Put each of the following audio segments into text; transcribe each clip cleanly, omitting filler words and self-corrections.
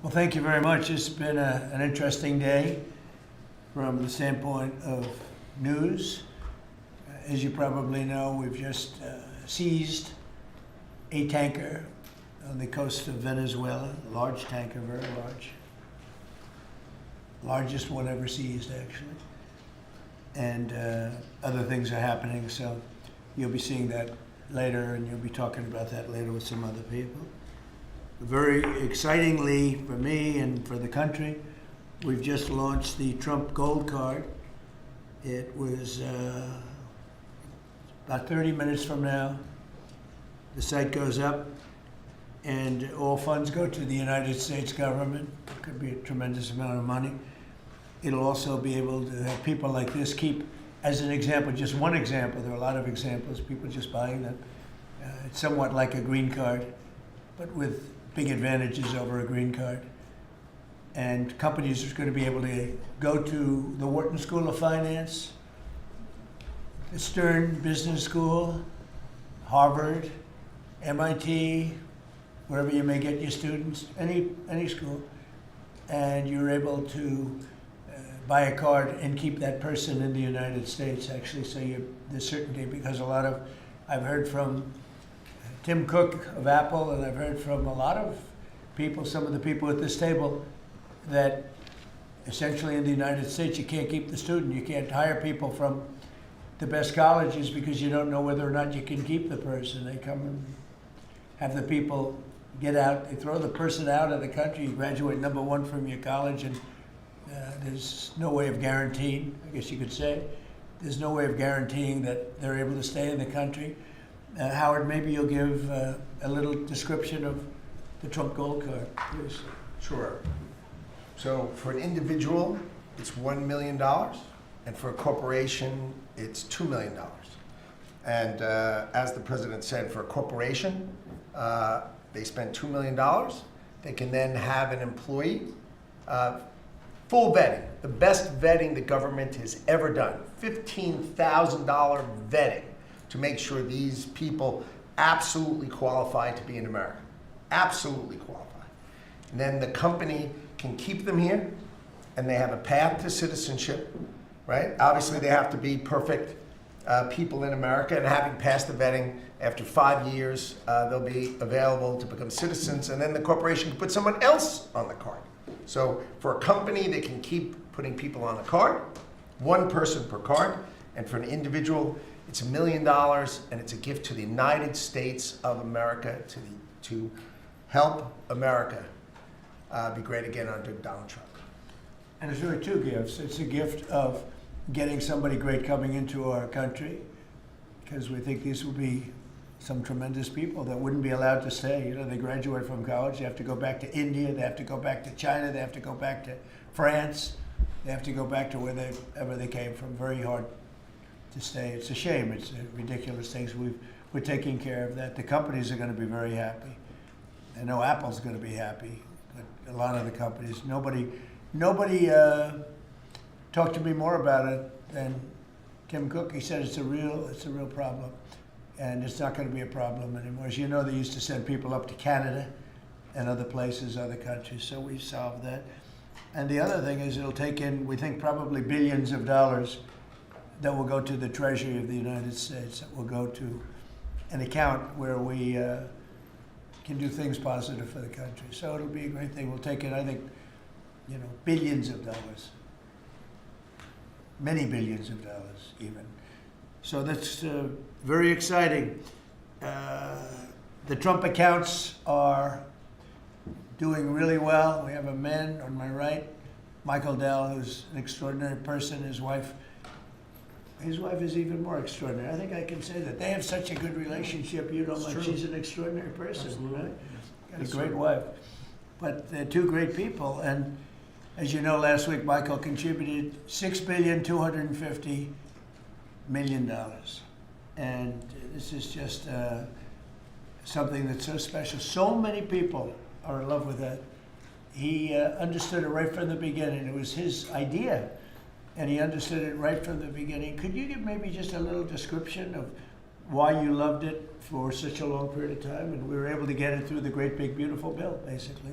Well, thank you very much. It's been an interesting day from the standpoint of news. As you probably know, we've just seized a tanker on the coast of Venezuela, a large tanker, very large. Largest one ever seized, actually. And other things are happening, so you'll be seeing that later, and you'll be talking about that later with some other people. Very excitingly for me and for the country, we've just launched the Trump Gold Card. It was about 30 minutes from now. The site goes up, and all funds go to the United States government. It could be a tremendous amount of money. It'll also be able to have people like this keep, as an example, just one example, there are a lot of examples, people just buying them. It's somewhat like a green card, but with big advantages over a green card. And companies are going to be able to go to the Wharton School of Finance, the Stern Business School, Harvard, MIT, wherever you may get your students, any school, and you're able to buy a card and keep that person in the United States, actually, so there's certainty, because I've heard from Tim Cook of Apple, and I've heard from a lot of people, some of the people at this table, that essentially in the United States you can't keep the student. You can't hire people from the best colleges because you don't know whether or not you can keep the person. They come and have the people get out, they throw the person out of the country, you graduate number one from your college, and there's no way of guaranteeing, I guess you could say, there's no way of guaranteeing that they're able to stay in the country. Howard, maybe you'll give a little description of the Trump Gold Card, please. Sure. So for an individual, it's $1 million, and for a corporation, it's $2 million. And as the president said, for a corporation, they spend $2 million. They can then have an employee, full vetting, the best vetting the government has ever done, $15,000 vetting to make sure these people absolutely qualify to be in America, absolutely qualify. And then the company can keep them here, and they have a path to citizenship, right? Obviously, they have to be perfect people in America, and having passed the vetting, after 5 years, they'll be available to become citizens, and then the corporation can put someone else on the card. So for a company, they can keep putting people on the card, one person per card, and for an individual, it's $1 million, and it's a gift to the United States of America to help America be great again under Donald Trump. And it's really two gifts. It's a gift of getting somebody great coming into our country, because we think these will be some tremendous people that wouldn't be allowed to stay. You know, they graduate from college, they have to go back to India, they have to go back to China, they have to go back to France, they have to go back to wherever they came from. Very hard to stay. It's a shame. It's ridiculous things. We're taking care of that. The companies are going to be very happy. I know Apple's going to be happy, but a lot of the companies, nobody talked to me more about it than Tim Cook. He said it's a real problem, and it's not going to be a problem anymore. As you know, they used to send people up to Canada and other places, other countries, so we've solved that. And the other thing is it'll take in, we think, probably billions of dollars that will go to the Treasury of the United States, that will go to an account where we can do things positive for the country. So it'll be a great thing. We'll take in, I think, billions of dollars. Many billions of dollars, even. So that's very exciting. The Trump accounts are doing really well. We have a man on my right, Michael Dell, who's an extraordinary person. His wife is even more extraordinary. I think I can say that. They have such a good relationship. You know, like she's an extraordinary person, Absolutely. right? Got a great wife. But they're two great people. And as you know, last week, Michael contributed $6,250,000,000. And this is just something that's so special. So many people are in love with that. He understood it right from the beginning. It was his idea, and he understood it right from the beginning. Could you give maybe just a little description of why you loved it for such a long period of time? And we were able to get it through the great big beautiful bill, basically.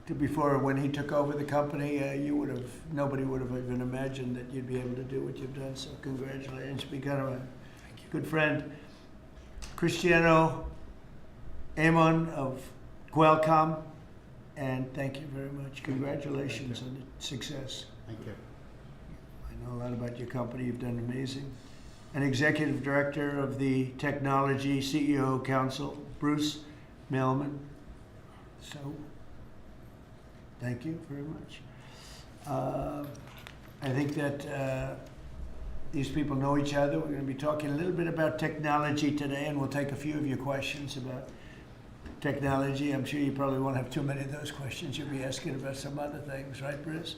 before, when he took over the company, nobody would have even imagined that you'd be able to do what you've done. So congratulations, become a good friend. Cristiano Amon of Qualcomm, and thank you very much. Congratulations on the success. Thank you. I know a lot about your company. You've done amazing. And Executive Director of the Technology CEO Council, Bruce Mailman. So, thank you very much. I think that these people know each other. We're going to be talking a little bit about technology today, and we'll take a few of your questions about technology. I'm sure you probably won't have too many of those questions. You'll be asking about some other things, right, Bruce?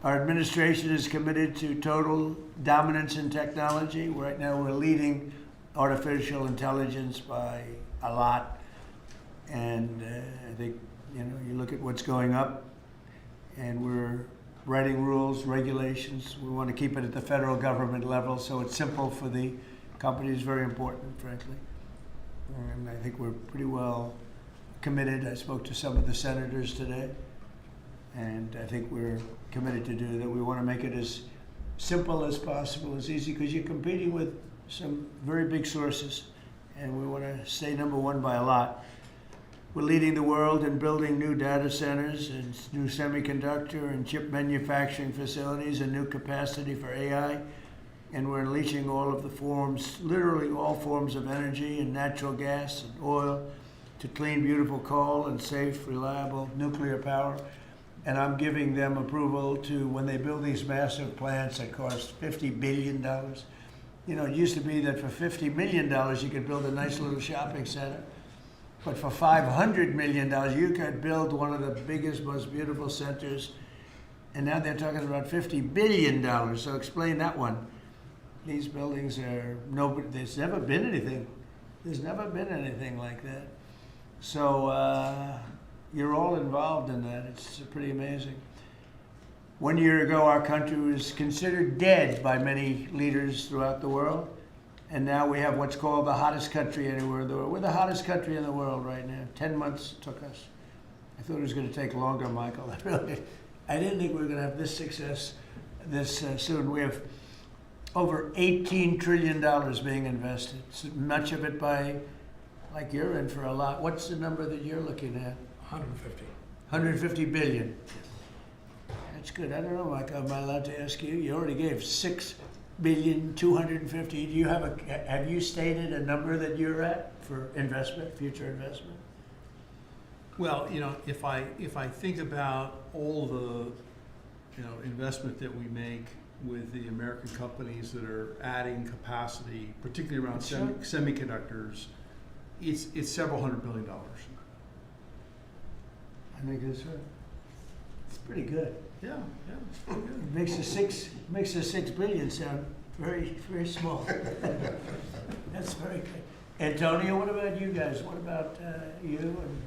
Our administration is committed to total dominance in technology. Right now, we're leading artificial intelligence by a lot. And I think, you look at what's going up, and we're writing rules, regulations. We want to keep it at the federal government level, so it's simple for the companies, very important, frankly. And I think we're pretty well committed. I spoke to some of the senators today, and I think we're committed to do that. We want to make it as simple as possible, as easy, because you're competing with some very big sources, and we want to stay number one by a lot. We're leading the world in building new data centers and new semiconductor and chip manufacturing facilities and new capacity for AI. And we're unleashing all of the forms, literally all forms of energy and natural gas and oil to clean, beautiful coal and safe, reliable nuclear power. And I'm giving them approval to, when they build these massive plants that cost $50 billion. It used to be that for $50 million you could build a nice little shopping center. But for $500 million, you could build one of the biggest, most beautiful centers. And now they're talking about $50 billion. So explain that one. These buildings are there's never been anything. There's never been anything like that. So you're all involved in that. It's pretty amazing. 1 year ago, our country was considered dead by many leaders throughout the world. And now we have what's called the hottest country anywhere in the world. We're the hottest country in the world right now. 10 months took us. I thought it was going to take longer, Michael. I didn't think we were going to have this success this soon. We have over $18 trillion being invested. So much of it by, like you're in for a lot. What's the number that you're looking at? 150. 150 billion. That's good. I don't know, Michael. Am I allowed to ask you? You already gave 6,250,000,000. Do you have you stated a number that you're at for investment, future investment? Well, if I think about all the, investment that we make with the American companies that are adding capacity, particularly around semiconductors, it's several $100 billion. I think that's right. It's pretty good. Yeah, it's pretty good. It makes the 6 billion sound very, very small. That's very good. Antonio, what about you guys? What about you and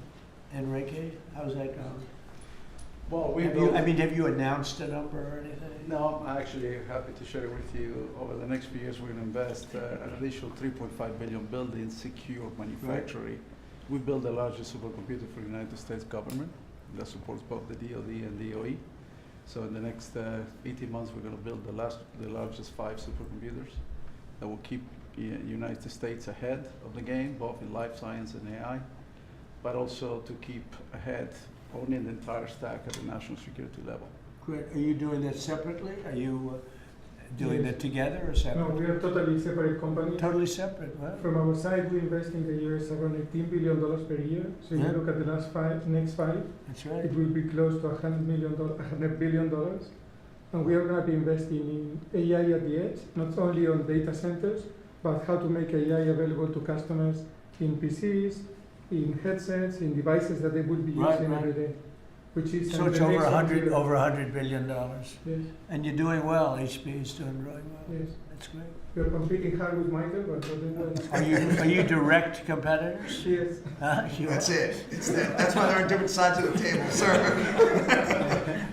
Enrique? How's that going? Well, have you announced a number or anything? No, I'm actually happy to share with you. Over the next few years, we're going to invest an additional 3.5 billion building secure manufacturing. Right. We built the largest supercomputer for the United States government that supports both the DoD and DOE. So in the next 18 months, we're going to build the largest 5 supercomputers that will keep the United States ahead of the game, both in life science and AI, but also to keep ahead owning the entire stack at the national security level. Great. Are you doing that separately? Are you doing that together or No, separately? we are totally separate company. Totally separate, right? From our side, we invest in the US around $18 billion per year. So if Yeah. you look at the next five, That's right. it will be close to $100 billion. And we are going to be investing in AI at the edge, not only on data centers, but how to make AI available to customers in PCs, in headsets, in devices that they would be Right, using right. every day. Which is So it's the over next 100 frontier. over $100 billion. Yes, And you're doing well. HP is doing really well. yes. That's great. We are competing hard with Michael, but we're doing well. Are you direct competitors? Yes. You That's are. it. It's that. That's why they're on different sides of the table, sir.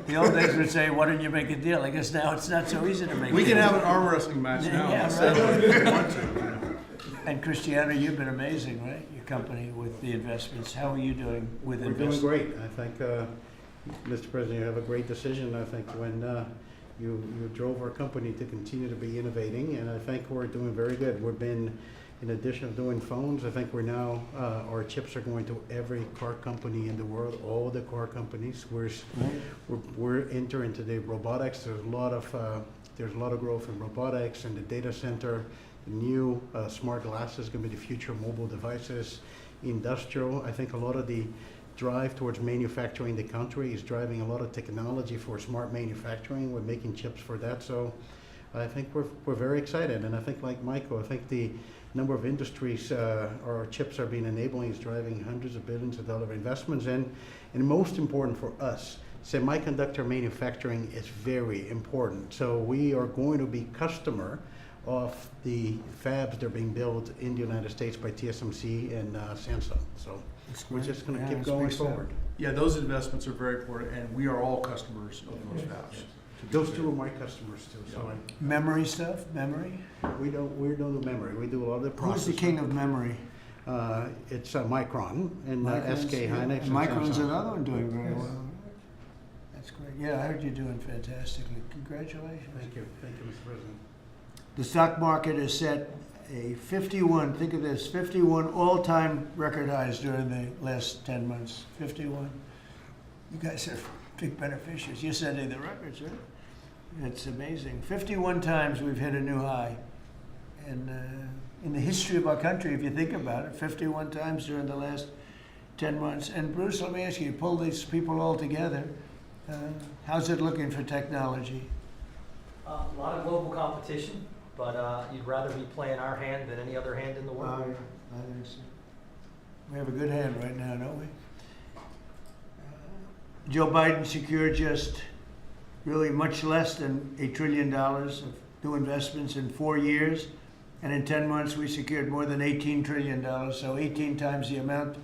The old days would say, why don't you make a deal? I guess now it's not so easy to make We a can deal. have an arm wrestling match now. Yeah, instead of- right. if we want to. And Cristiano, you've been amazing, right? Your company with the investments. How are you doing with We're doing investments? great. I think, Mr. President, you have a great decision. I think when you drove our company to continue to be innovating, and I think we're doing very good. We've been, in addition of doing phones, I think we're now, our chips are going to every car company in the world, all the car companies. We're entering into the robotics. There's a lot of growth in robotics and the data center. The new smart glasses going to be the future of mobile devices. Industrial, I think a lot of the drive towards manufacturing the country is driving a lot of technology for smart manufacturing. We're making chips for that. So I think we're very excited. And I think, like Michael, I think the number of industries our chips are being enabling is driving hundreds of billions of dollar investments. And most important for us, semiconductor manufacturing is very important. So we are going to be customer of the fabs that are being built in the United States by TSMC and Samsung. So we're just going to keep going forward. Yeah, those investments are very important, and we are all customers of those fabs. Those two are my customers too. So Memory stuff? Memory? we don't do memory. We do a lot of the Who's processing. the king of memory? It's Micron and Micron's- SK yeah. Hynix. And Micron's Samsung. another one doing very well. That's great. Yeah, I heard you're doing fantastically. Congratulations. Thank you, Mr. President. The stock market has set a 51, think of this, 51 all-time record highs during the last 10 months. 51. You guys are big beneficiaries. You're setting the records, right? It's amazing. 51 times we've hit a new high. And in the history of our country, if you think about it, 51 times during the last 10 months. And Bruce, let me ask you pull these people all together. How's it looking for technology? A lot of global competition, but you'd rather be playing our hand than any other hand in the world. I think so. We have a good hand right now, don't we? Joe Biden secured just really much less than $1 trillion of new investments in 4 years. And in 10 months, we secured more than $18 trillion. So 18 times the amount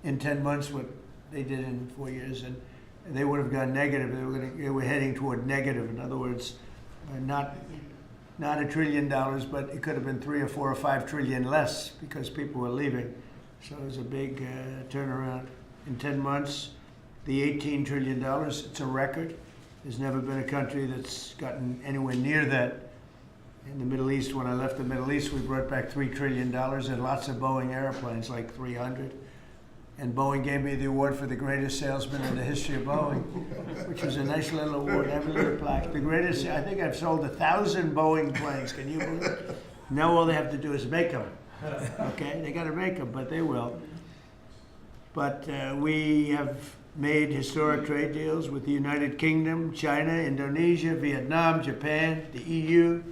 in 10 months what they did in 4 years. And they would have gone negative. They were heading toward negative. In other words, not $1 trillion, but it could have been 3 or 4 or 5 trillion less because people were leaving. So it was a big turnaround. In 10 months, the $18 trillion, it's a record. There's never been a country that's gotten anywhere near that. In the Middle East, when I left the Middle East, we brought back $3 trillion and lots of Boeing airplanes, like 300. And Boeing gave me the award for the greatest salesman in the history of Boeing, which was a nice little award, every little plaque. The greatest, I think I've sold 1,000 Boeing planes, can you believe it? Now all they have to do is make them, okay? They gotta make them, but they will. But we have made historic trade deals with the United Kingdom, China, Indonesia, Vietnam, Japan, the EU,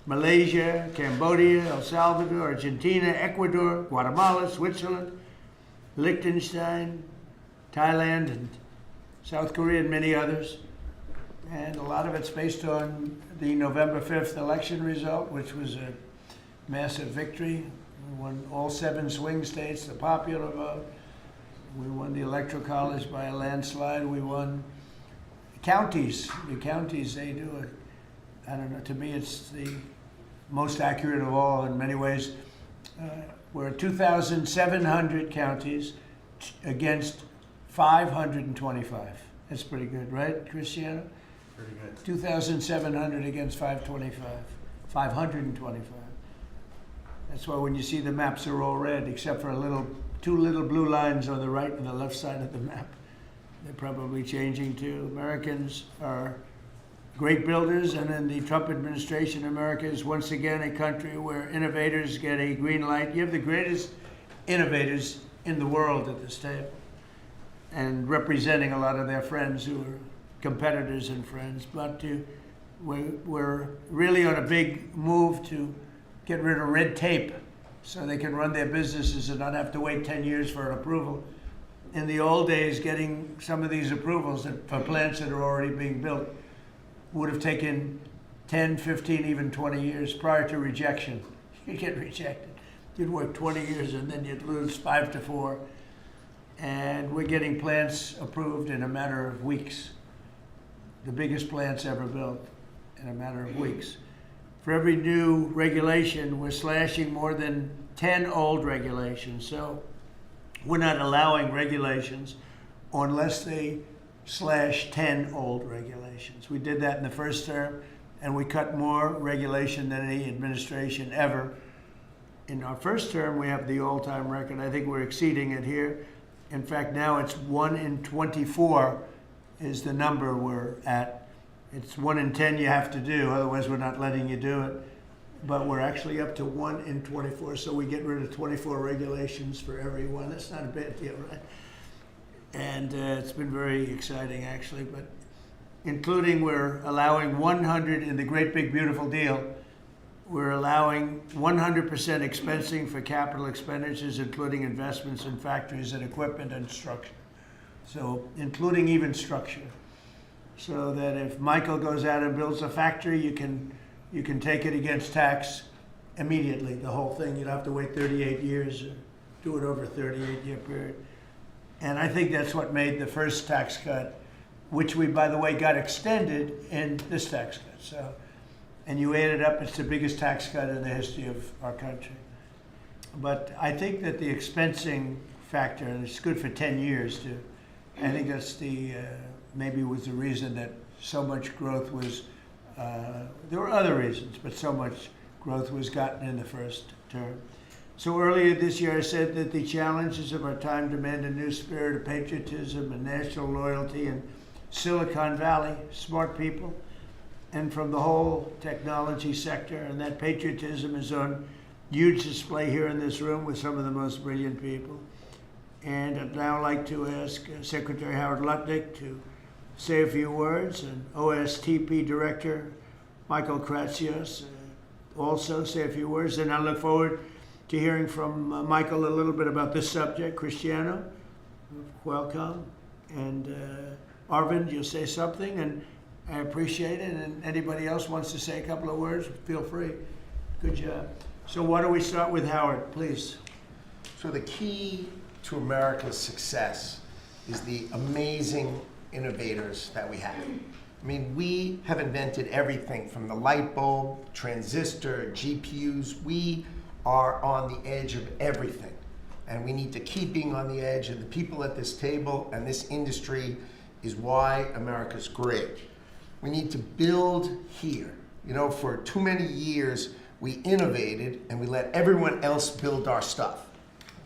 Malaysia, Cambodia, El Salvador, Argentina, Ecuador, Guatemala, Switzerland, Liechtenstein, Thailand, and South Korea, and many others. And a lot of it's based on the November 5th election result, which was a massive victory. We won all 7 swing states, the popular vote. We won the Electoral College by a landslide. We won counties. The counties, they do it. I don't know, to me it's the most accurate of all in many ways. We're 2,700 counties against 525. That's pretty good, right, Cristiano? Pretty good. 2,700 against 525. 525. That's why when you see the maps are all red, except for 2 little blue lines on the right and the left side of the map. They're probably changing too. Americans are great builders, and in the Trump administration, America is once again a country where innovators get a green light. You have the greatest innovators in the world at this table, and representing a lot of their friends who are competitors and friends. But we're really on a big move to get rid of red tape so they can run their businesses and not have to wait 10 years for an approval. In the old days, getting some of these approvals for plants that are already being built would have taken 10, 15, even 20 years prior to rejection. You'd get rejected. You'd work 20 years and then you'd lose 5 to 4. And we're getting plants approved in a matter of weeks. The biggest plants ever built in a matter of weeks. for every new regulation, we're slashing more than 10 old regulations. So we're not allowing regulations unless they slash 10 old regulations. We did that in the first term, and we cut more regulation than any administration ever. In our first term, we have the all-time record. I think we're exceeding it here. In fact, now it's 1 in 24 is the number we're at. It's 1 in 10 you have to do, otherwise we're not letting you do it. But we're actually up to 1 in 24, so we get rid of 24 regulations for every one. That's not a bad deal, right? And it's been very exciting, actually. But including, we're allowing 100 in the great big beautiful deal. We're allowing 100% expensing for capital expenditures, including investments in factories and equipment and structure. So including even structure. So that if Michael goes out and builds a factory, you can take it against tax immediately, the whole thing. You don't have to wait 38 years or do it over a 38-year period. And I think that's what made the first tax cut, which we, by the way, got extended in this tax cut. So, and you add it up, it's the biggest tax cut in the history of our country. But I think that the expensing factor, and it's good for 10 years too, I think that's the, maybe was the reason that so much growth was, there were other reasons, but so much growth was gotten in the first term. So earlier this year I said that the challenges of our time demand a new spirit of patriotism and national loyalty in Silicon Valley, smart people, and from the whole technology sector, and that patriotism is on huge display here in this room with some of the most brilliant people. And I'd now like to ask Secretary Howard Lutnick to say a few words, and OSTP Director Michael Kratsios also say a few words. And I look forward to hearing from Michael a little bit about this subject. Cristiano, welcome. And Arvind, you'll say something, and I appreciate it. And anybody else wants to say a couple of words, feel free. Good job. So why don't we start with Howard, please? So the key to America's success is the amazing innovators that we have. I mean, we have invented everything from the light bulb, transistor, GPUs. We are on the edge of everything. And we need to keep being on the edge, and the people at this table and this industry is why America's great. We need to build here. You know, for too many years, we innovated and we let everyone else build our stuff.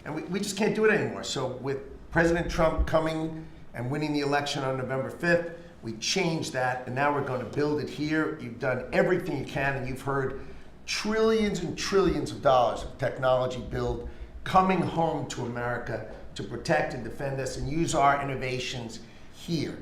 And we just can't do it anymore. So with President Trump coming and winning the election on November 5th, we changed that, and now we're going to build it here. You've done everything you can, and you've heard trillions and trillions of dollars of technology build coming home to America to protect and defend us and use our innovations here.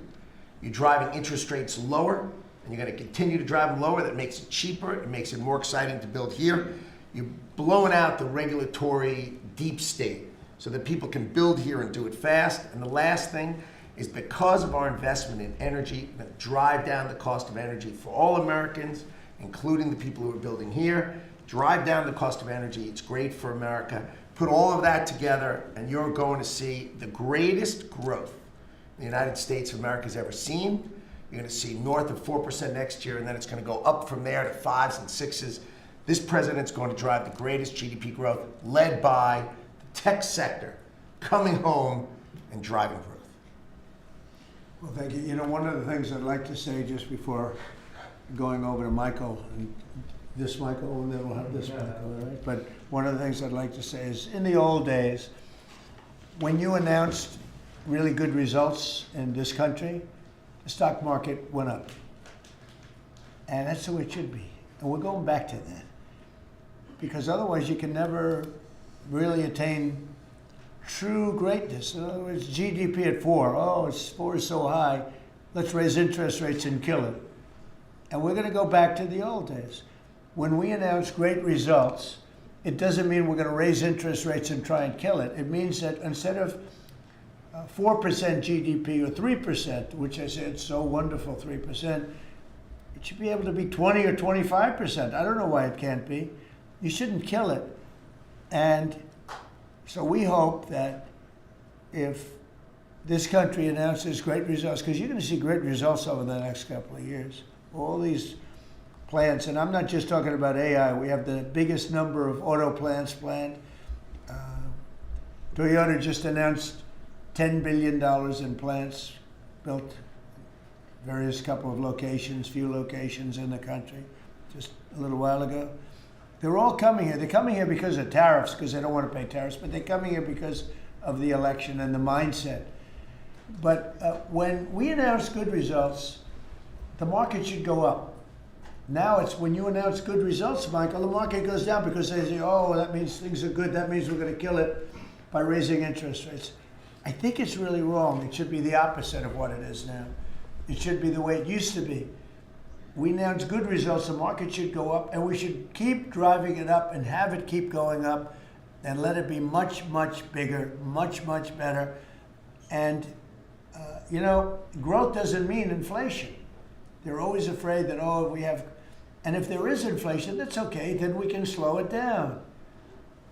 You're driving interest rates lower, and you're going to continue to drive them lower. That makes it cheaper. It makes it more exciting to build here. You're blowing out the regulatory deep state so that people can build here and do it fast. And the last thing is, because of our investment in energy, we're going to drive down the cost of energy for all Americans, including the people who are building here. Drive down the cost of energy. It's great for America. Put all of that together, and you're going to see the greatest growth the United States of America has ever seen. You're going to see north of 4% next year, and then it's going to go up from there to 5s and 6s. This president's going to drive the greatest GDP growth, led by the tech sector coming home and driving growth. Well, thank you. You know, one of the things I'd like to say just before going over to Michael, and this Michael, and then we'll have this Michael, all right? But one of the things I'd like to say is, in the old days, when you announced really good results in this country, the stock market went up. And that's the way it should be. And we're going back to that. Because otherwise you can never really attain true greatness. In other words, GDP at 4. Oh, 4 is so high. Let's raise interest rates and kill it. And we're going to go back to the old days. When we announce great results, it doesn't mean we're going to raise interest rates and try and kill it. It means that instead of 4% GDP or 3%, which I said so wonderful, 3%, it should be able to be 20 or 25%. I don't know why it can't be. You shouldn't kill it. And so we hope that if this country announces great results, because you're going to see great results over the next couple of years, all these plants, and I'm not just talking about AI. We have the biggest number of auto plants planned. Toyota just announced $10 billion in plants built, various couple of locations, few locations in the country, just a little while ago. They're all coming here. They're coming here because of tariffs, because they don't want to pay tariffs, but they're coming here because of the election and the mindset. But when we announce good results, the market should go up. Now it's when you announce good results, Michael, the market goes down because they say, oh, that means things are good. That means we're going to kill it by raising interest rates. I think it's really wrong. It should be the opposite of what it is now. It should be the way it used to be. We announce good results, the market should go up, and we should keep driving it up and have it keep going up and let it be much, much bigger, much, much better. And, you know, growth doesn't mean inflation. They're always afraid that, oh, we have, and if there is inflation, that's okay, then we can slow it down.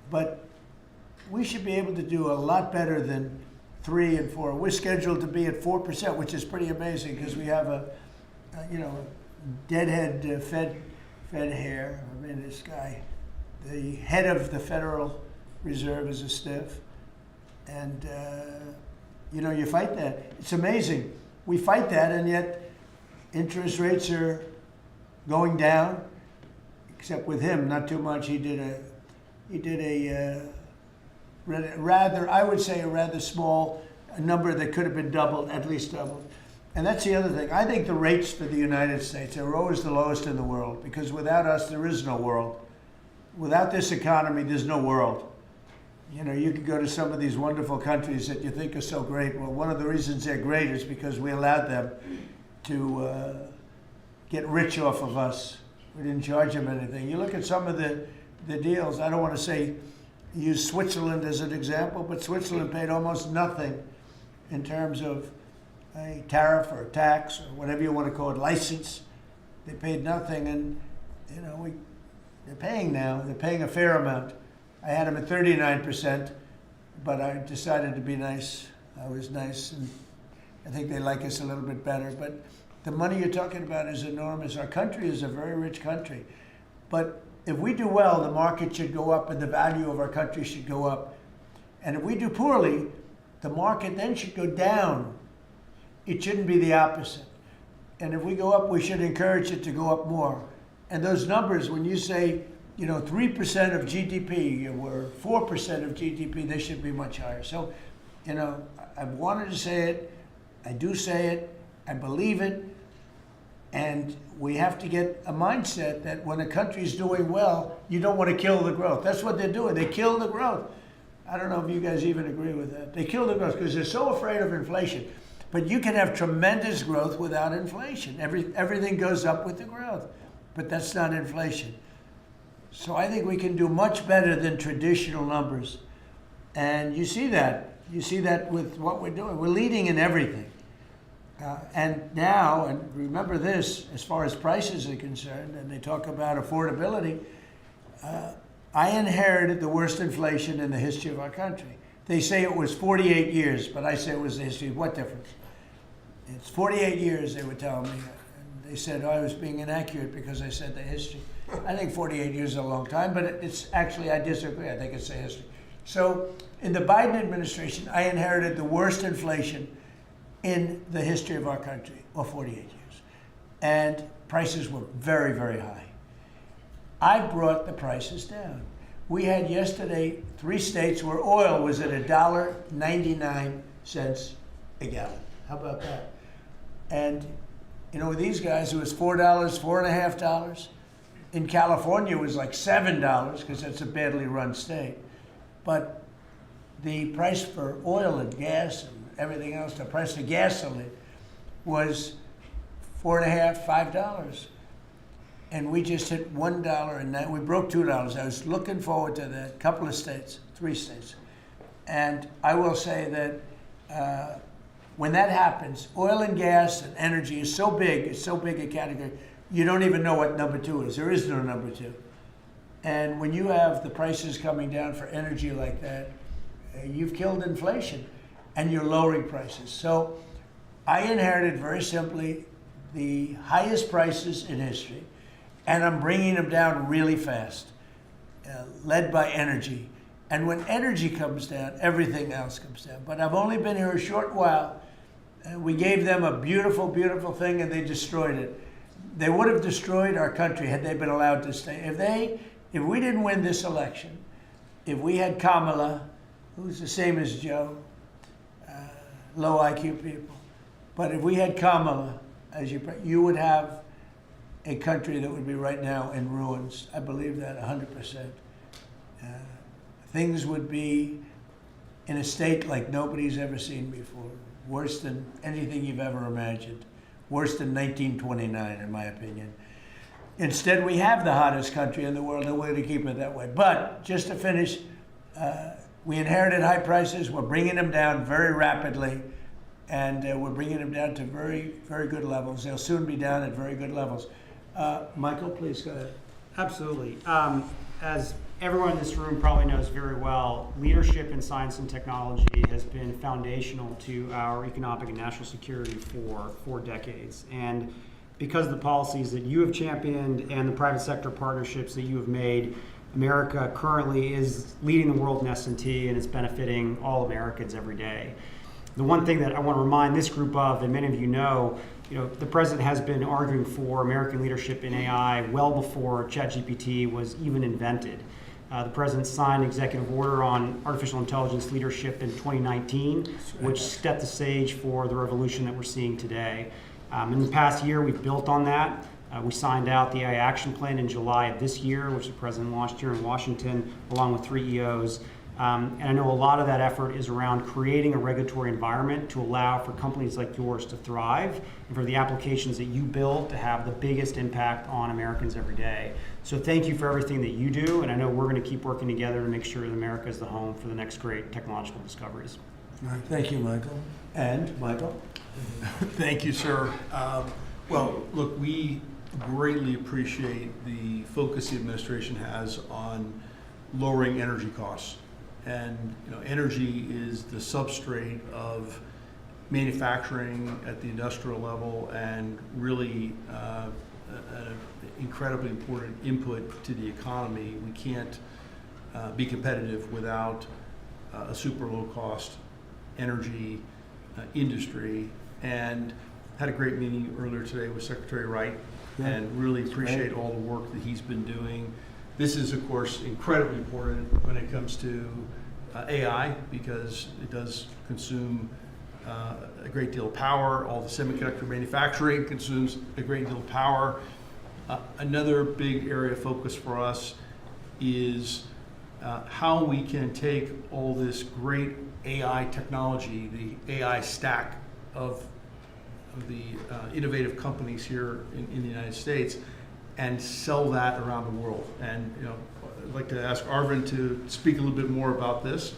But we should be able to do a lot better than 3 and 4. We're scheduled to be at 4%, which is pretty amazing because we have a deadhead Fed hair. I mean, this guy, the head of the Federal Reserve is a stiff. And, you fight that. It's amazing. We fight that, and yet interest rates are going down, except with him, not too much. He did a rather, I would say, a rather small number that could have been doubled, at least doubled. And that's the other thing. I think the rates for the United States are always the lowest in the world, because without us, there is no world. Without this economy, there's no world. You know, you could go to some of these wonderful countries that you think are so great. Well, one of the reasons they're great is because we allowed them to get rich off of us. We didn't charge them anything. You look at some of the deals, I don't want to say use Switzerland as an example, but Switzerland paid almost nothing in terms of a tariff or a tax or whatever you want to call it, license. They paid nothing, and they're paying now. They're paying a fair amount. I had them at 39%, but I decided to be nice. I was nice, and I think they like us a little bit better. But the money you're talking about is enormous. Our country is a very rich country. But if we do well, the market should go up and the value of our country should go up. And if we do poorly, the market then should go down. It shouldn't be the opposite. And if we go up, we should encourage it to go up more. And those numbers, when you say, 3% of GDP or 4% of GDP, they should be much higher. So, I've wanted to say it. I do say it. I believe it. And we have to get a mindset that when a country's doing well, you don't want to kill the growth. That's what they're doing. They kill the growth. I don't know if you guys even agree with that. They kill the growth because they're so afraid of inflation. But you can have tremendous growth without inflation. Everything goes up with the growth. But that's not inflation. So I think we can do much better than traditional numbers. And you see that. You see that with what we're doing. We're leading in everything. And now, and remember this, as far as prices are concerned, and they talk about affordability, I inherited the worst inflation in the history of our country. They say it was 48 years, but I say it was the history. What difference? It's 48 years, they were telling me. And they said, I was being inaccurate because I said the history. I think 48 years is a long time, but it's actually, I disagree. I think it's the history. So in the Biden administration, I inherited the worst inflation in the history of our country, or 48 years. And prices were very, very high. I brought the prices down. We had yesterday 3 states where oil was at $1.99 a gallon. How about that? And, with these guys, it was $4, $4.50. In California, it was like $7 because that's a badly run state. But the price for oil and gas and everything else, the price of gasoline was $4.50, $5. And we just hit $1, and we broke $2. I was looking forward to that. Couple of states, 3 states. And I will say that when that happens, oil and gas and energy is so big, it's so big a category, you don't even know what number 2 is. There is no number 2. And when you have the prices coming down for energy like that, you've killed inflation and you're lowering prices. So I inherited very simply the highest prices in history. and I'm bringing them down really fast, led by energy. And when energy comes down, everything else comes down. But I've only been here a short while. We gave them a beautiful, beautiful thing, and they destroyed it. They would have destroyed our country had they been allowed to stay. If we didn't win this election, if we had Kamala, who's the same as Joe, low IQ people, but if we had Kamala, you would have a country that would be right now in ruins. I believe that 100%. Things would be in a state like nobody's ever seen before. Worse than anything you've ever imagined. Worse than 1929, in my opinion. Instead, we have the hottest country in the world, and we're going to keep it that way. But just to finish, we inherited high prices. We're bringing them down very rapidly, and we're bringing them down to very, very good levels. They'll soon be down at very good levels. Michael, please go ahead. Absolutely. As everyone in this room probably knows very well, leadership in science and technology has been foundational to our economic and national security for 4 decades. And because of the policies that you have championed and the private sector partnerships that you have made, America currently is leading the world in S&T, and it's benefiting all Americans every day. The one thing that I want to remind this group of, and many of you know, the president has been arguing for American leadership in AI well before ChatGPT was even invented. The president signed an executive order on artificial intelligence leadership in 2019, which set the stage for the revolution that we're seeing today. In the past year, we've built on that. We signed out the AI Action Plan in July of this year, which the president launched here in Washington, along with 3 EOs. And I know a lot of that effort is around creating a regulatory environment to allow for companies like yours to thrive and for the applications that you build to have the biggest impact on Americans every day. So thank you for everything that you do, and I know we're going to keep working together to make sure that America is the home for the next great technological discoveries. All right, thank you, Michael. And Michael? Thank you, sir. Well, look, we greatly appreciate the focus the administration has on lowering energy costs. And energy is the substrate of manufacturing at the industrial level, and really an incredibly important input to the economy. We can't be competitive without a super low cost energy industry. And had a great meeting earlier today with Secretary Wright, and really appreciate all the work that he's been doing. This is, of course, incredibly important when it comes to AI, because it does consume a great deal of power. All the semiconductor manufacturing consumes a great deal of power. Another big area of focus for us is how we can take all this great AI technology, the AI stack of the innovative companies here in the United States, and sell that around the world. And I'd like to ask Arvind to speak a little bit more about this.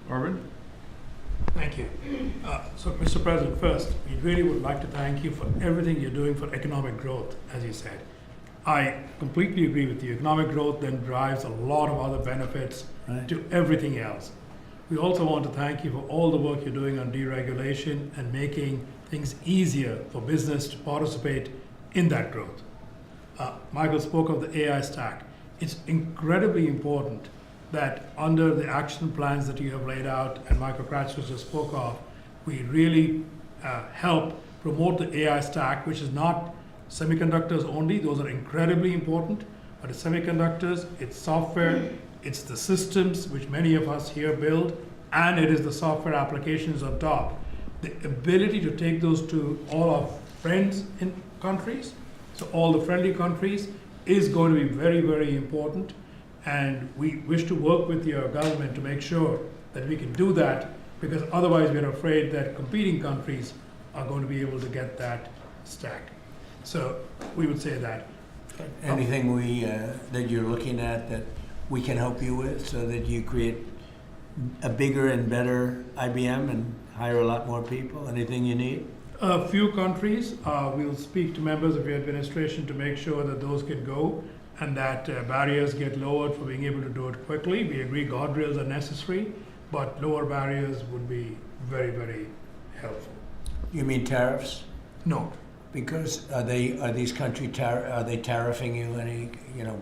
Arvind? Thank you. So, Mr. President, first, we really would like to thank you for everything you're doing for economic growth, as you said. I completely agree with you. Economic growth then drives a lot of other benefits to everything else. We also want to thank you for all the work you're doing on deregulation and making things easier for business to participate in that growth. Michael spoke of the AI stack. It's incredibly important that under the action plans that you have laid out and Michael Kratzer just spoke of, we really help promote the AI stack, which is not semiconductors only. Those are incredibly important, but it's semiconductors, it's software, it's the systems which many of us here build, and it is the software applications on top. The ability to take those to all our friends in countries, so all the friendly countries, is going to be very, very important. And we wish to work with your government to make sure that we can do that, because otherwise we're afraid that competing countries are going to be able to get that stack. So we would say that. Anything that you're looking at that we can help you with so that you create a bigger and better IBM and hire a lot more people? Anything you need? A few countries, we'll speak to members of your administration to make sure that those can go and that barriers get lowered for being able to do it quickly. We agree guardrails are necessary, but lower barriers would be very, very helpful. You mean tariffs? No, Because are these countries are they tariffing you any,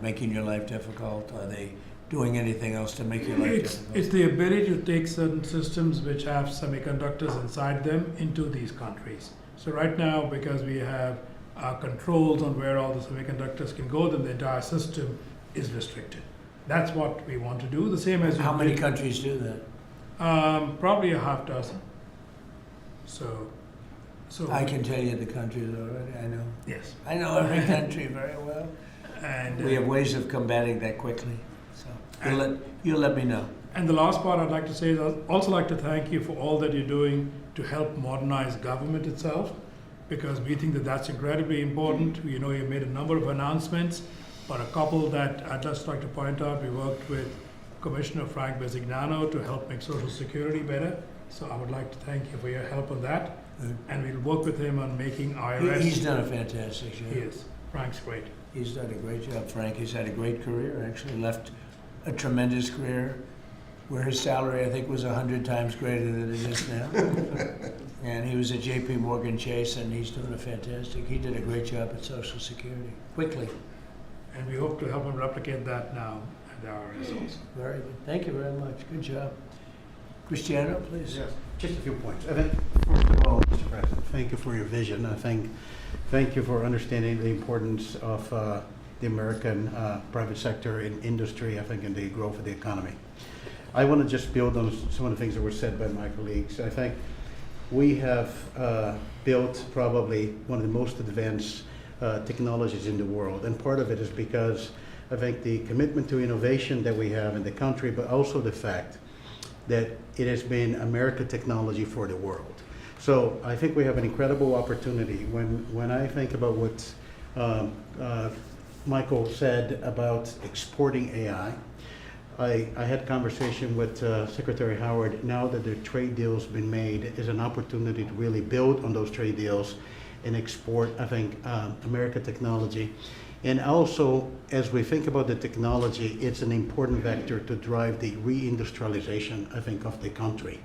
making your life difficult? Are they doing anything else to make your life difficult? It's the ability to take certain systems which have semiconductors inside them into these countries. So right now, because we have controls on where all the semiconductors can go, then the entire system is restricted. That's what we want to do, the same as. How many countries do that? Probably a half dozen. So. I can tell you the countries already, I know. Yes. I know every country very well. And We have ways of combating that quickly, so you'll let me know. And the last part I'd like to say is I'd also like to thank you for all that you're doing to help modernize government itself, because we think that that's incredibly important. You made a number of announcements, but a couple that I'd just like to point out, we worked with Commissioner Frank Bisignano to help make Social Security better. So I would like to thank you for your help on that. And we'll work with him on making IRS. He's done a fantastic job. He is. Frank's great. He's done a great job, Frank. He's had a great career, actually left a tremendous career where his salary, I think, was 100 times greater than it is now. And he was at JP Morgan Chase, and he's doing he did a great job at Social Security, quickly. And we hope to help him replicate that now at the IRS also. Very good. Thank you very much. Good job. Cristiano, please. Yes, just a few points. I think, first of all, Mr. President, thank you for your vision. Thank you for understanding the importance of the American private sector in industry, I think, in the growth of the economy. I want to just build on some of the things that were said by my colleagues. I think we have built probably one of the most advanced technologies in the world, and part of it is because I think the commitment to innovation that we have in the country, but also the fact that it has been American technology for the world. So I think we have an incredible opportunity. When I think about what Michael said about exporting AI, I had conversation with Secretary Howard. Now that the trade deal's been made, is an opportunity to really build on those trade deals and export, I think, American technology. And also, as we think about the technology, it's an important vector to drive the reindustrialization, I think, of the country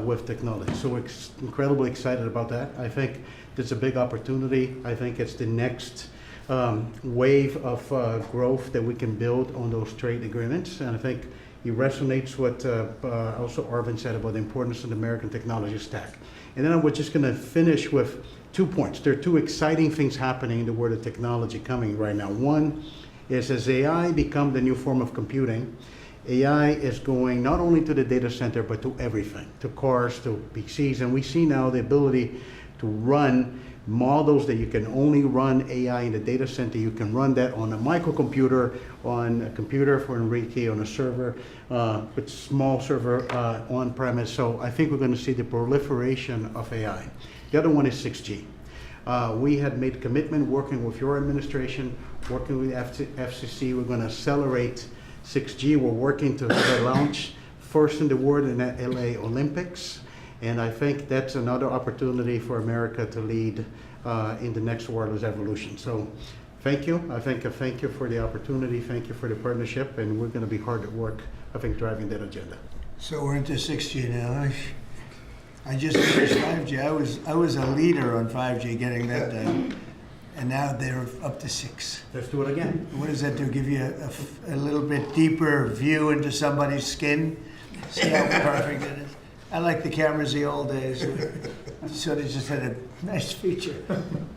with technology. So we're incredibly excited about that. I think it's a big opportunity. I think it's the next wave of growth that we can build on those trade agreements. And I think it resonates what also Arvind said about the importance of the American technology stack. And then we're just going to finish with 2 points. There are 2 exciting things happening in the world of technology coming right now. One is, as AI become the new form of computing, AI is going not only to the data center, but to everything, to cars, to PCs. And we see now the ability to run models that you can only run AI in the data center. You can run that on a microcomputer, on a computer for Enrique, on a server, with small server on premise. So I think we're going to see the proliferation of AI. The other one is 6G. We had made commitment working with your administration, working with FCC. We're going to accelerate 6G. We're working to launch first in the world in the LA Olympics. And I think that's another opportunity for America to lead in the next wireless evolution. So thank you. Thank you for the opportunity. Thank you for the partnership. And we're going to be hard at work, I think, driving that agenda. So we're into 6G now. I just finished 5G. I was a leader on 5G, getting that done. And now they're up to 6. Let's do it again. What does that do? Give you a little bit deeper view into somebody's skin? See how perfect it is? I like the cameras the old days. So they just had a nice feature.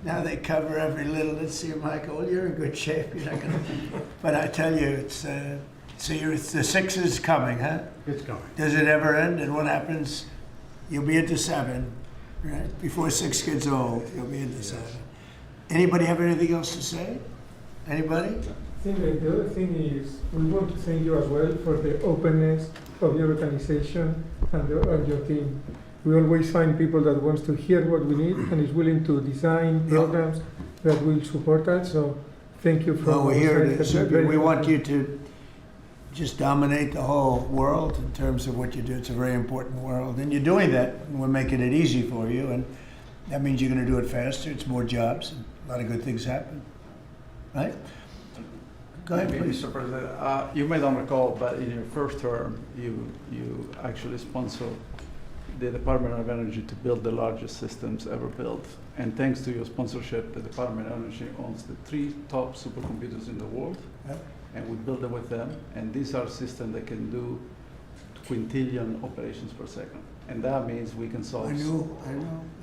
Now they cover every little. Let's see, Michael. Well, you're in good shape. You're not gonna. But I tell you, it's the 6 is coming, huh? It's coming. Does it ever end? And what happens? You'll be into 7, right? Before 6 gets old, you'll be into 7. Anybody have anything else to say? Anybody? I think that the other thing is we want to thank you as well for the openness of your organization and your team. We always find people that wants to hear what we need and is willing to design programs that will support us. So thank you for. Well, we're here to. We want you to just dominate the whole world in terms of what you do. It's a very important world, and you're doing that. And we're making it easy for you, and that means you're going to do it faster. It's more jobs, and a lot of good things happen. Right? Go ahead, Maybe, please. Mr. President, you may not recall, but in your first term, you actually sponsored the Department of Energy to build the largest systems ever built. And thanks to your sponsorship, the Department of Energy owns the 3 top supercomputers in the world. Yep. And we build them with them. And these are systems that can do quintillion operations per second. And that means we can solve I a lot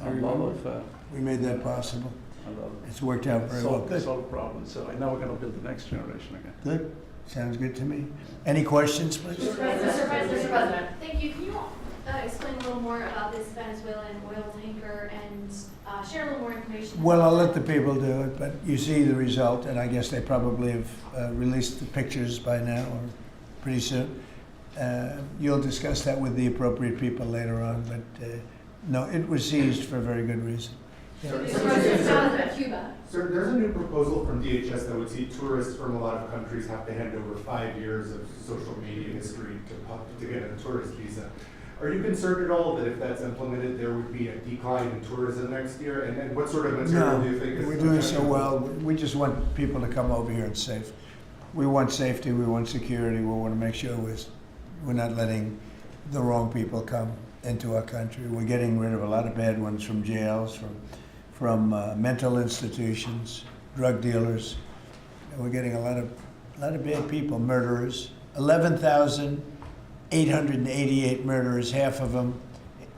remember. of, We made that possible. a lot of It's worked out very well. Good. solve problems. So now we're going to build the next generation again. Good. Sounds good to me. Any questions, please? Mr. President, thank you. Can you explain a little more about this Venezuelan oil tanker and share a little more information? Well, I'll let the people do it, but you see the result, and I guess they probably have released the pictures by now or pretty soon. You'll discuss that with the appropriate people later on, but no, it was seized for a very good reason. Mr. President, how about Cuba? So there's a new proposal from DHS that would see tourists from a lot of countries have to hand over 5 years of social media history to get a tourist visa. Are you concerned at all that if that's implemented, there would be a decline in tourism next year? And what sort of material No, do you think is? we're doing so well. We just want people to come over here and safe. We want safety, we want security, we want to make sure we're not letting the wrong people come into our country. We're getting rid of a lot of bad ones from jails, from mental institutions, drug dealers. And we're getting a lot of bad people, murderers. 11,888 murderers, half of them,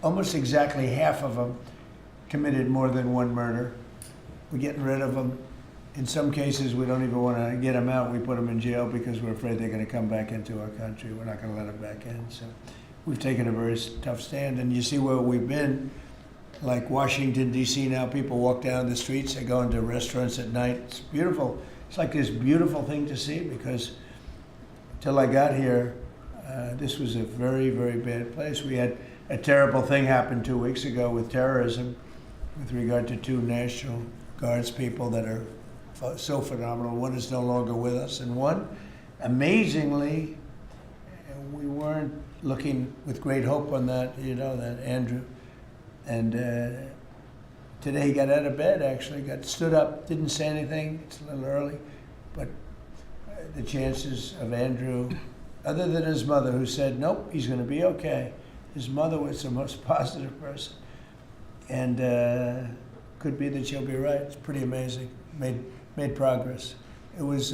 almost exactly half of them, committed more than one murder. We're getting rid of them. In some cases, we don't even want to get them out. We put them in jail because we're afraid they're going to come back into our country. We're not going to let them back in. So we've taken a very tough stand. And you see where we've been, like Washington, D.C. now, people walk down the streets. They go into restaurants at night. It's beautiful. It's like this beautiful thing to see because till I got here, this was a very, very bad place. We had a terrible thing happen 2 weeks ago with terrorism with regard to 2 National Guards people that are so phenomenal. One is no longer with us, and one, amazingly, we weren't looking with great hope on that, that Andrew. And today he got out of bed, actually, stood up, didn't say anything. It's a little early, but the chances of Andrew, other than his mother who said, nope, he's going to be okay. His mother was the most positive person. And could be that she'll be right. It's pretty amazing. Made progress. It was,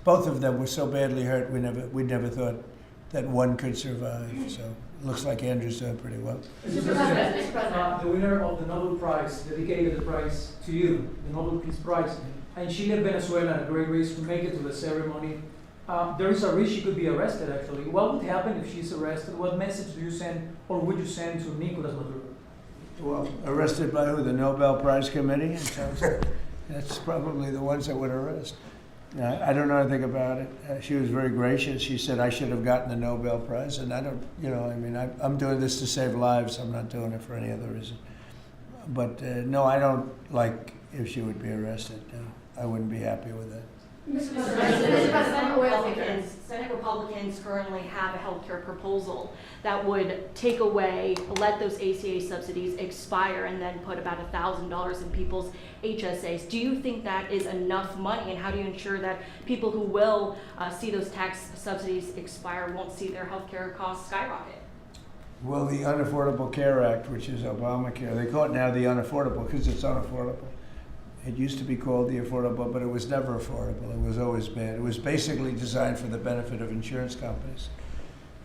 both of them were so badly hurt, we never thought that one could survive. So it looks like Andrew's doing pretty well. Mr. President, The winner of the Nobel Prize dedicated the prize to you, the Nobel Peace Prize, and she left Venezuela at a great risk to make it to the ceremony. There is a risk she could be arrested, actually. What would happen if she's arrested? What message do you send, or would you send to Nicolas Maduro? Well, arrested by who? The Nobel Prize Committee? In terms of, that's probably the ones that would arrest. I don't know anything about it. She was very gracious. She said I should have gotten the Nobel Prize, and I don't, I'm doing this to save lives. I'm not doing it for any other reason. But no, I don't like if she would be arrested. No, I wouldn't be happy with that. Mr. President, Senate Republicans currently have a healthcare proposal that would take away, let those ACA subsidies expire and then put about $1,000 in people's HSAs. Do you think that is enough money, and how do you ensure that people who will see those tax subsidies expire won't see their healthcare costs skyrocket? Well, the Unaffordable Care Act, which is Obamacare, they call it now the unaffordable because it's unaffordable. It used to be called the affordable, but it was never affordable. It was always bad. It was basically designed for the benefit of insurance companies.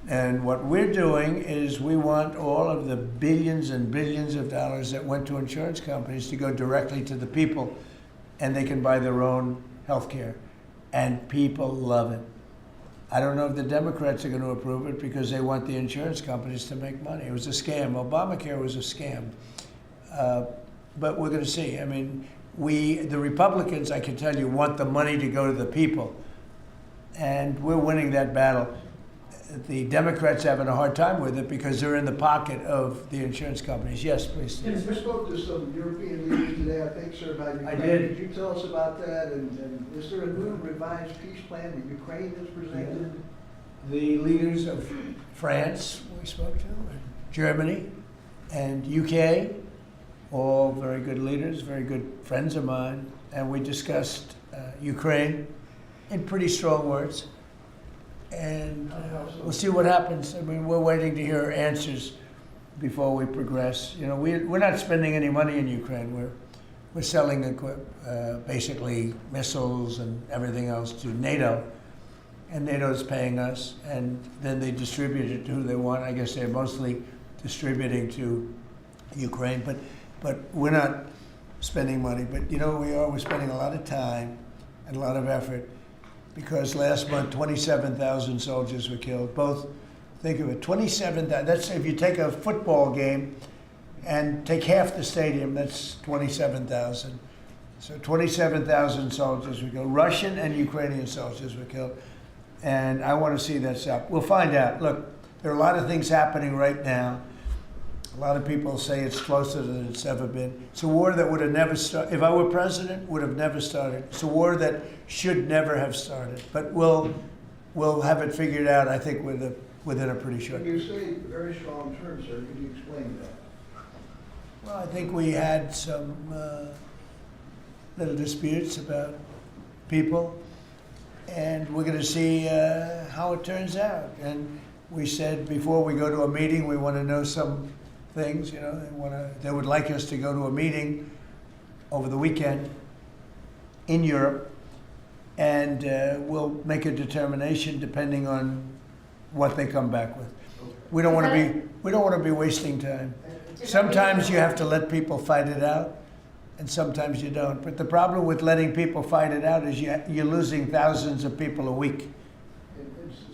And what we're doing is we want all of the billions and billions of dollars that went to insurance companies to go directly to the people, and they can buy their own health care. And people love it. I don't know if the Democrats are going to approve it because they want the insurance companies to make money. It was a scam. Obamacare was a scam. But we're going to see. I mean, the Republicans, I can tell you, want the money to go to the people. And we're winning that battle. The Democrats are having a hard time with it because they're in the pocket of the insurance companies. Yes, please. You spoke to some European leaders today, I think, sir, about Ukraine. I did. Could you tell us about that? And is there a new revised peace plan that Ukraine has presented? The leaders of France, we spoke to, and Germany, and UK, all very good leaders, very good friends of mine, and we discussed Ukraine in pretty strong words. And we'll see what happens. I mean, we're waiting to hear answers. before we progress. You know, we're not spending any money in Ukraine. We're selling basically missiles and everything else to NATO, and NATO's paying us, and then they distribute it to who they want. I guess they're mostly distributing to Ukraine, but we're not spending money. But you know what we are? We're spending a lot of time and a lot of effort, because last month 27,000 soldiers were killed. Both, think of it, 27,000. That's if you take a football game and take half the stadium, that's 27,000. So 27,000 soldiers were killed. Russian and Ukrainian soldiers were killed. And I want to see that stop. We'll find out. Look, there are a lot of things happening right now. A lot of people say it's closer than it's ever been. It's a war that would have never started. If I were president, would have never started. It's a war that should never have started. But we'll have it figured out, I think, within a pretty short When you say very strong terms, sir, could you explain that? Well, I think we had some little disputes about people, and we're going to see how it turns out. And we said before we go to a meeting, we want to know some things. You know, they would like us to go to a meeting over the weekend in Europe, and we'll make a determination depending on what they come back with. We don't want to be wasting time. Sometimes you have to let people fight it out, and sometimes you don't. But the problem with letting people fight it out is you're losing thousands of people a week.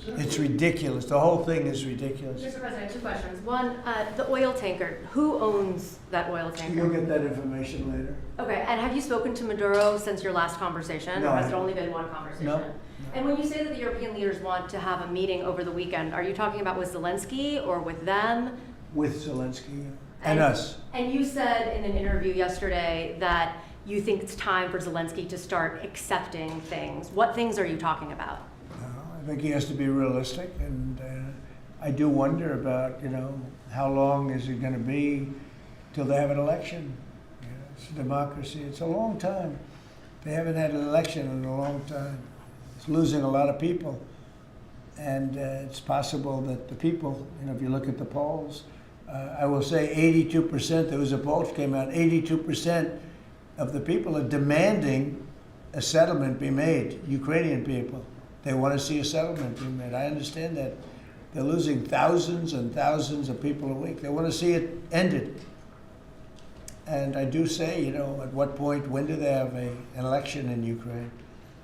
It's ridiculous. The whole thing is ridiculous. Mr. President, two questions. One, the oil tanker. Who owns that oil tanker? You'll get that information later. Okay, and have you spoken to Maduro since your last conversation? No, or has I it haven't. only been one conversation? No. And when you say that the European leaders want to have a meeting over the weekend, are you talking about with Zelensky or with them? With Zelensky and us. And you said in an interview yesterday that you think it's time for Zelensky to start accepting things. What things are you talking about? I think he has to be realistic, and I do wonder about, you know, how long is it going to be till they have an election? You know, it's a democracy. It's a long time. They haven't had an election in a long time. It's losing a lot of people, and it's possible that the people, you know, if you look at the polls, I will say 82%, there was a poll that came out, 82% of the people are demanding a settlement be made, Ukrainian people. They want to see a settlement be made. I understand that. They're losing thousands and thousands of people a week. They want to see it ended. And I do say, you know, at what point, when do they have an election in Ukraine?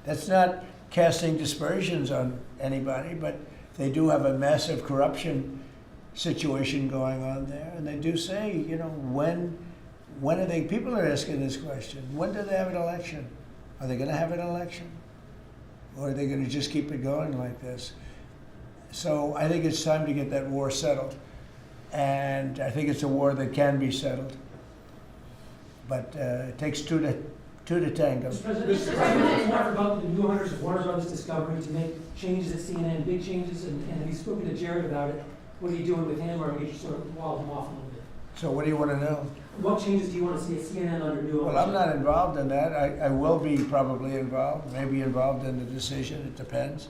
That's not casting dispersions on anybody, but they do have a massive corruption situation going on there. And they do say, you know, when are they, people are asking this question, when do they have an election? Are they going to have an election? Or are they going to just keep it going like this? So I think it's time to get that war settled. And I think it's a war that can be settled. But it takes two to tango. Mr. President, Warner about the new owners of Warner Brothers Discovery to make changes at CNN, big changes, and have you spoken to Jared about it? What are you doing with him, or are you sort of wall him off a little bit? So what do you want to know? What changes do you want to see at CNN under new ownership? Well, I'm not involved in that. I will be probably involved, maybe involved in the decision. It depends.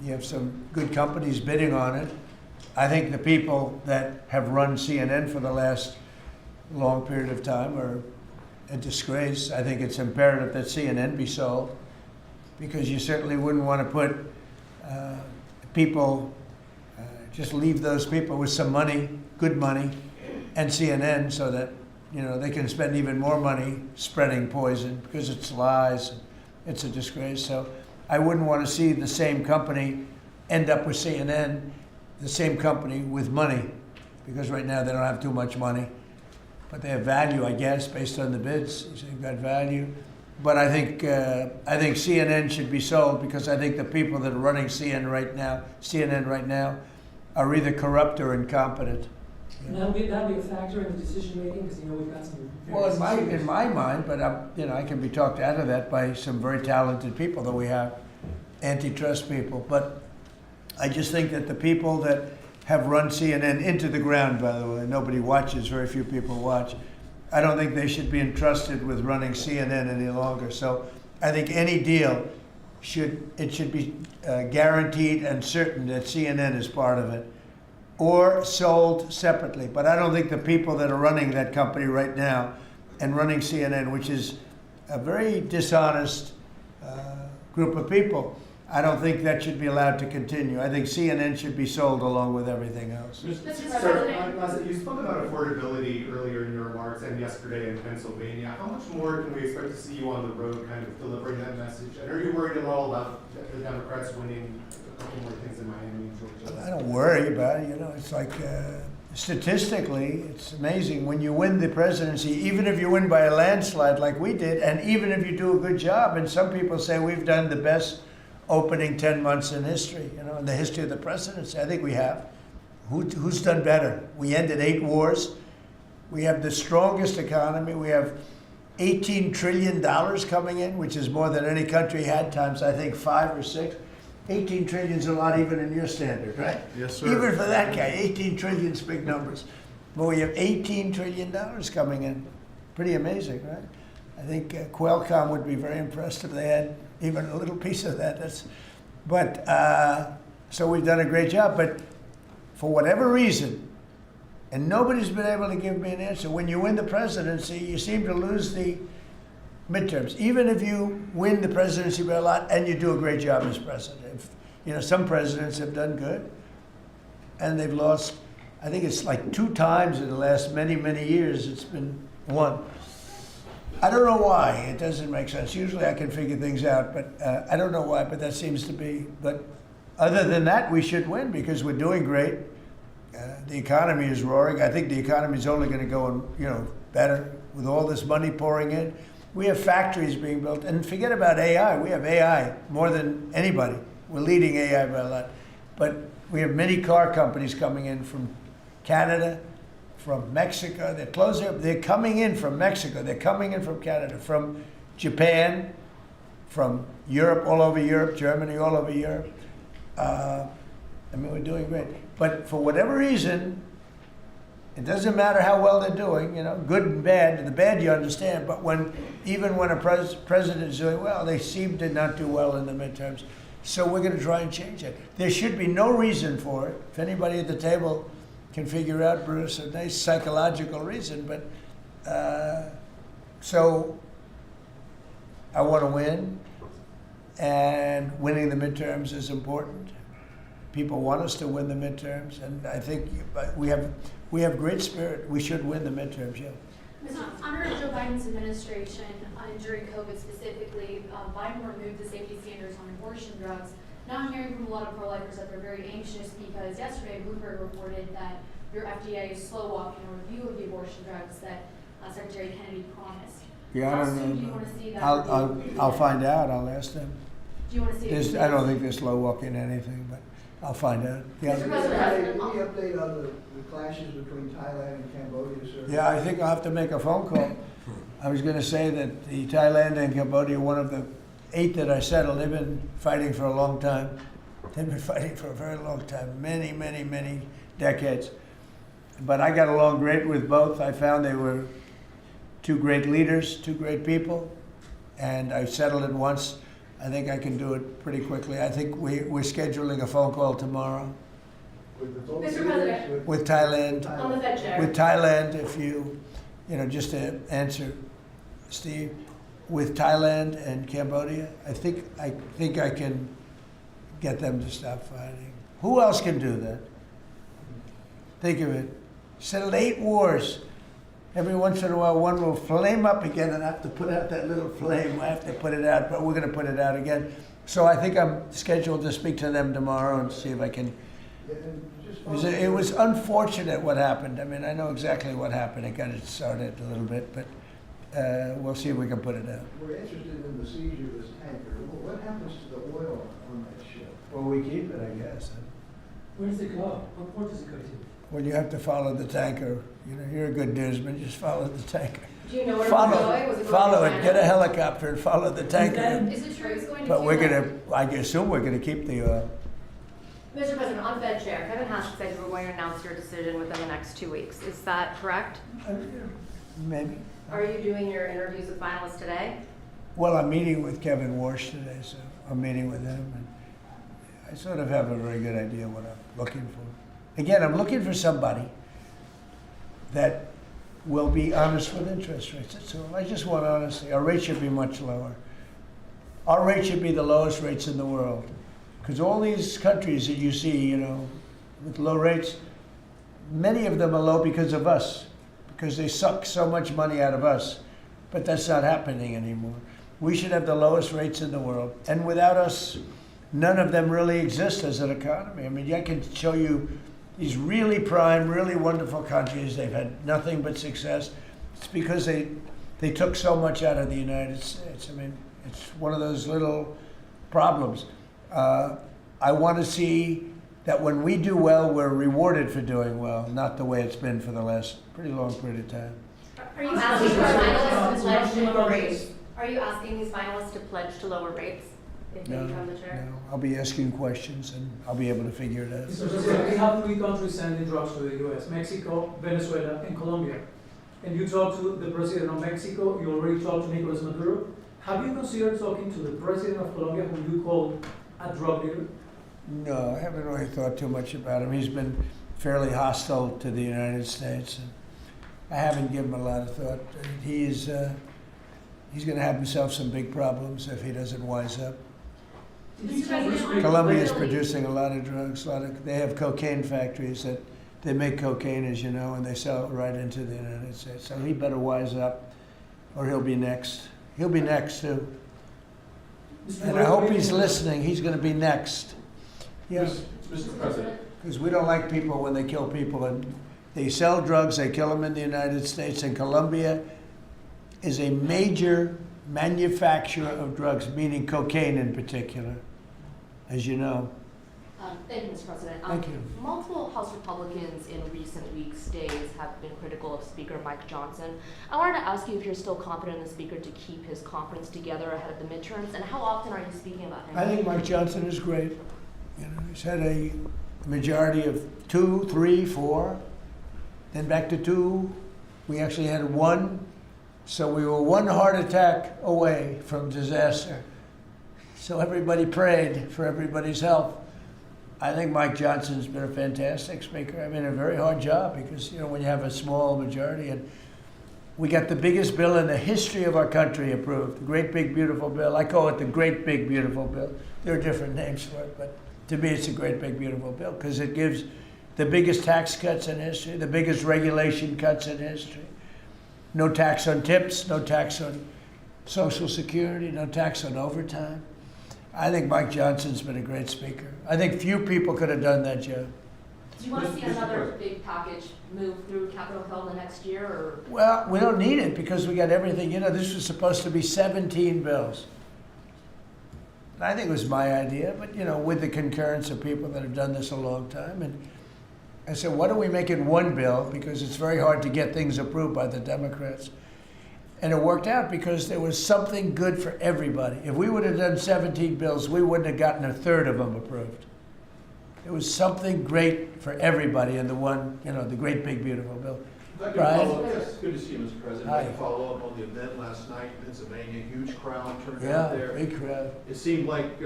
You have some good companies bidding on it. I think the people that have run CNN for the last long period of time are a disgrace. I think it's imperative that CNN be sold, because you certainly wouldn't want to put people, just leave those people with some money, good money, and CNN, so that, you know, they can spend even more money spreading poison, because it's lies. It's a disgrace. So I wouldn't want to see the same company end up with CNN, the same company with money, because right now they don't have too much money, but they have value, I guess, based on the bids. They've got value. But I think CNN should be sold, because I think the people that are running CNN right now are either corrupt or incompetent. And that'll be a factor in the decision making, because, you know, we've got some. Well, in my mind, but you know, I can be talked out of that by some very talented people that we have, antitrust people. But I just think that the people that have run CNN into the ground, by the way, nobody watches, very few people watch. I don't think they should be entrusted with running CNN any longer. So I think any deal should be guaranteed and certain that CNN is part of it, or sold separately. But I don't think the people that are running that company right now and running CNN, which is a very dishonest group of people, I don't think that should be allowed to continue. I think CNN should be sold along with everything else. Sir, you spoke about affordability earlier in your remarks and yesterday in Pennsylvania. How much more can we expect to see you on the road kind of delivering that message? And are you worried at all about the Democrats winning a couple more things in Miami and Georgia? I don't worry about it. You know, it's like statistically, it's amazing when you win the presidency, even if you win by a landslide like we did, and even if you do a good job. And some people say we've done the best opening 10 months in history, you know, in the history of the presidency. I think we have. Who's done better? We ended 8 wars. We have the strongest economy. We have $18 trillion coming in, which is more than any country had, times I think 5 or 6. 18 trillion is a lot even in your standard, right? Yes, sir. Even for that guy, 18 trillion is big numbers. But we have $18 trillion coming in. Pretty amazing, right? I think Qualcomm would be very impressed if they had even a little piece of that. So we've done a great job. But for whatever reason, and nobody's been able to give me an answer, when you win the presidency, you seem to lose the midterms. Even if you win the presidency by a lot and you do a great job as president. You know, some presidents have done good and they've lost, I think it's like 2 times in the last many, many years it's been won. I don't know why. It doesn't make sense. Usually I can figure things out, but I don't know why, but that seems to be. But other than that, we should win because we're doing great. The economy is roaring. I think the economy is only going to go, better with all this money pouring in. We have factories being built. And forget about AI. We have AI more than anybody. We're leading AI by a lot. But we have many car companies coming in from Canada, from Mexico. They're closing up. They're coming in from Mexico. They're coming in from Canada, from Japan, from Europe, all over Europe, Germany, all over Europe. We're doing great. But for whatever reason, it doesn't matter how well they're doing, good and bad. The bad you understand, but even when a president is doing well, they seem to not do well in the midterms. So we're going to try and change it. There should be no reason for it. If anybody at the table can figure out, Bruce, a nice psychological reason, but so I want to win, and winning the midterms is important. People want us to win the midterms, and I think we have great spirit. We should win the midterms, yeah. Under Joe Biden's administration, during COVID specifically, Biden removed the safety standards on abortion drugs. Now I'm hearing from a lot of pro-lifers that they're very anxious because yesterday Bloomberg reported that your FDA is slow walking a review of the abortion drugs that Secretary Kennedy promised. Yeah, How I don't soon know. do you want to see that? I'll find out. I'll ask them. Do you want to see it? I don't think they're slow walking anything, but I'll find out. Yeah. Mr. President, Any update on the clashes between Thailand and Cambodia, sir? Yeah, I think I'll have to make a phone call. I was going to say that the Thailand and Cambodia, one of the 8 that I settled, they've been fighting for a long time. They've been fighting for a very long time, many, many, many decades. But I got along great with both. I found they were 2 great leaders, 2 great people, and I settled it once. I think I can do it pretty quickly. I think we're scheduling a phone call tomorrow Mr. President, with Thailand. on the Fed chair. With Thailand, if just to answer Steve, with Thailand and Cambodia, I think I can get them to stop fighting. Who else can do that? Think of it. Settled 8 wars. Every once in a while, one will flame up again, and I have to put out that little flame. I have to put it out, but we're going to put it out again. So I think I'm scheduled to speak to them tomorrow and see if I can. It was unfortunate what happened. I mean, I know exactly what happened. It got it started a little bit, but we'll see if we can put it out. We're interested in the seizure of this tanker. What happens to the oil on that ship? Well, we keep it, I guess. Where does it go? What port does it go to? Well, you have to follow the tanker. You're a good newsman. Just follow the tanker. Do you know where it was going? Was it going Follow to it. Get a helicopter and follow the tanker. Is it true it's going to But we're Cuba? I assume we're gonna keep the oil. Mr. President, on Fed Chair, Kevin Haskett said you were going to announce your decision within the next 2 weeks. Is that correct? Maybe. Are you doing your interviews with finalists today? Well, I'm meeting with Kevin Warsh today, so I'm meeting with him, and I sort of have a very good idea what I'm looking for. again, I'm looking for somebody that will be honest with interest rates. That's all. I just want honesty. Our rate should be much lower. Our rate should be the lowest rates in the world. Because all these countries that you see, you know, with low rates, many of them are low because of us, because they suck so much money out of us. But that's not happening anymore. We should have the lowest rates in the world. And without us, none of them really exist as an economy. I mean, I can show you these really prime, really wonderful countries. They've had nothing but success. It's because they took so much out of the United States. I mean, it's one of those little problems. I want to see that when we do well, we're rewarded for doing well, not the way it's been for the last pretty long period of time. Are you asking for finalists to pledge to lower rates? Are you asking these finalists to pledge to lower rates if they become the chair? No, I'll be asking questions and I'll be able to figure it out. Mr. President, we have 3 countries sending drugs to the U.S., Mexico, Venezuela, and Colombia. And you talked to the president of Mexico, you already talked to Nicolas Maduro. Have you considered talking to the president of Colombia, whom you call a drug leader? No, I haven't really thought too much about him. He's been fairly hostile to the United States. And I haven't given him a lot of thought. He's going to have himself some big problems if he doesn't wise up. Colombia is producing a lot of drugs. They have cocaine factories that they make cocaine, as you know, and they sell it right into the United States. So he better wise up, or he'll be next. He'll be next too. And I hope he's listening. He's going to be next. Yes. Mr. President. Because we don't like people when they kill people. And they sell drugs, they kill them in the United States. And Colombia is a major manufacturer of drugs, meaning cocaine in particular, as you know. Thank you, Mr. President. Thank you. Multiple House Republicans in recent weeks, days, have been critical of Speaker Mike Johnson. I wanted to ask you if you're still confident in the Speaker to keep his conference together ahead of the midterms, and how often are you speaking about him? I think Mike Johnson is great. You know, he's had a majority of 2, 3, 4, then back to 2. We actually had 1. So we were 1 heart attack away from disaster. So everybody prayed for everybody's health. I think Mike Johnson's been a fantastic speaker. I mean, a very hard job because, you know, when you have a small majority, and we got the biggest bill in the history of our country approved, the Great Big Beautiful Bill. I call it the Great Big Beautiful Bill. There are different names for it, but to me it's a Great Big Beautiful Bill because it gives the biggest tax cuts in history, the biggest regulation cuts in history. No tax on tips, no tax on Social Security, no tax on overtime. I think Mike Johnson's been a great speaker. I think few people could have done that job. Do you want to see another big package move through Capitol Hill the next year, or? Well, we don't need it because we got everything. You know, this was supposed to be 17 bills. And I think it was my idea, but, you know, with the concurrence of people that have done this a long time. And I said, why don't we make it 1 bill? Because it's very hard to get things approved by the Democrats. And it worked out because there was something good for everybody. If we would have done 17 bills, we wouldn't have gotten 1/3 of them approved. There was something great for everybody in the one, you know, the Great Big Beautiful Bill. Brian? Good to see you, Mr. President. Hi. I'd like to follow up on the event last night in Pennsylvania. Huge crowd turned Yeah, out there. big crowd. It seemed like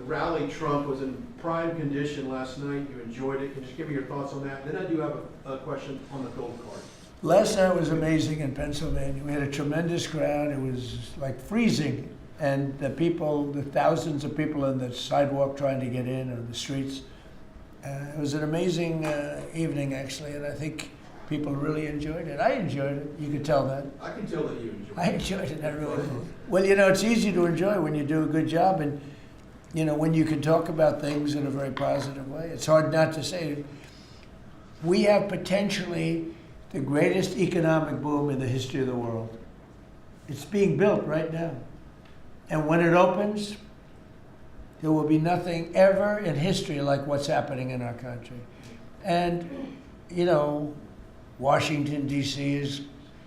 Rally Trump was in prime condition last night. You enjoyed it. Can you just give me your thoughts on that? Then I do have a question on the gold card. Last night was amazing in Pennsylvania. We had a tremendous crowd. It was like freezing. And the people, the thousands of people on the sidewalk trying to get in, or the streets. It was an amazing evening, actually, and I think people really enjoyed it. I enjoyed it. You could tell that. I can tell that you enjoyed it. I enjoyed it. I really did. Well, you know, it's easy to enjoy when you do a good job, and, you know, when you can talk about things in a very positive way. It's hard not to say. We have potentially the greatest economic boom in the history of the world. It's being built right now. And when it opens, there will be nothing ever in history like what's happening in our country. And, you know, Washington, D.C. is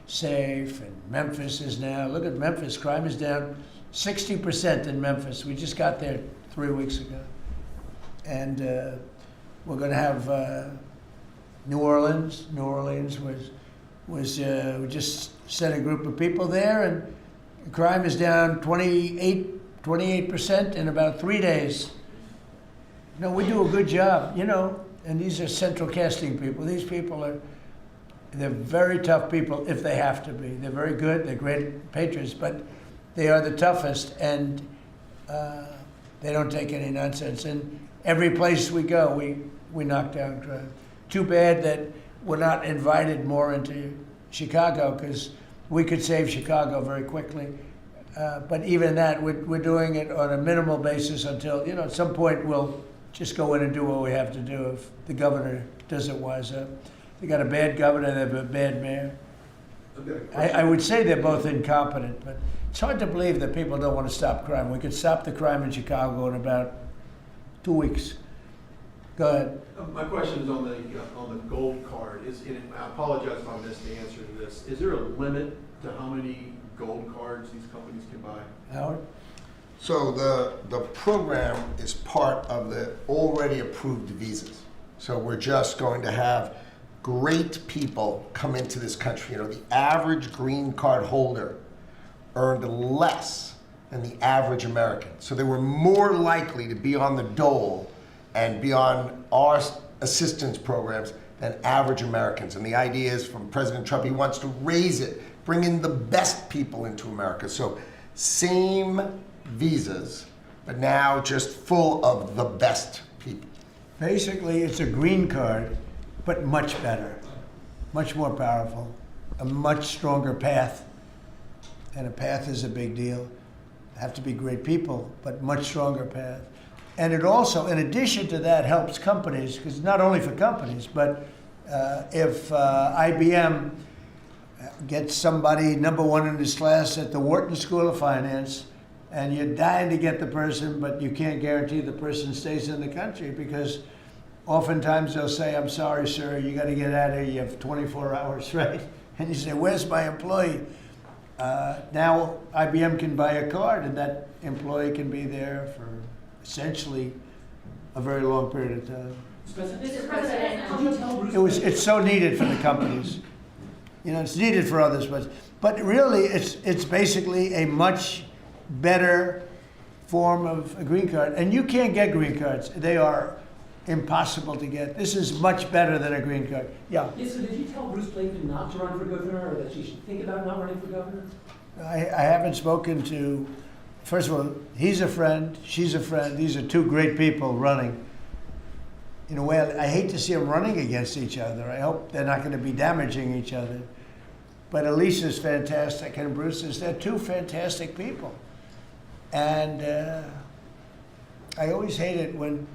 safe, and Memphis is now. Look at Memphis. Crime is down 60% in Memphis. We just got there 3 weeks ago. And we're going to have New Orleans. New Orleans we just sent a group of people there, and crime is down 28% in about 3 days. No, we do a good job. You know, And these are central casting people. These people they're very tough people if they have to be. They're very good, they're great patriots, but they are the toughest, and they don't take any nonsense. And every place we go, we knock down crime. Too bad that we're not invited more into Chicago, because we could save Chicago very quickly. But even that, we're doing it on a minimal basis until, at some point we'll just go in and do what we have to do if the governor doesn't wise up. They got a bad governor, they have a bad mayor. I would say they're both incompetent, but it's hard to believe that people don't want to stop crime. We could stop the crime in Chicago in about 2 weeks. Go ahead. My question is on the gold card. I apologize if I missed the answer to this. Is there a limit to how many gold cards these companies can buy? Howard? So the program is part of the already approved visas. So we're just going to have great people come into this country. The average green card holder earned less than the average American. So they were more likely to be on the dole and be on our assistance programs than average Americans. And the idea is from President Trump, he wants to raise it, bring in the best people into America. So same visas, but now just full of the best people. Basically, it's a green card, but much better, much more powerful, a much stronger path. And a path is a big deal. Have to be great people, but much stronger path. And it also, in addition to that, helps companies, because not only for companies, but if IBM gets somebody #1 in his class at the Wharton School of Finance, and you're dying to get the person, but you can't guarantee the person stays in the country, because oftentimes they'll say, "I'm sorry, sir, you got to get out of here. You have 24 hours, right?" And you say, "Where's my employee?" Now IBM can buy a card, and that employee can be there for essentially a very long period of time. Mr. President, could you tell Bruce? It's so needed for the companies. It's needed for others, but really it's basically a much better form of a green card. And you can't get green cards. They are impossible to get. This is much better than a green card. Yeah. Yes, so did you tell Bruce Blakeman not to run for governor, or that she should think about not running for governor? I haven't spoken to, first of all, he's a friend, she's a friend. These are two great people running. In a way, I hate to see them running against each other. I hope they're not going to be damaging each other. But Elisa's fantastic, and Bruce they're two fantastic people. And I always hate it when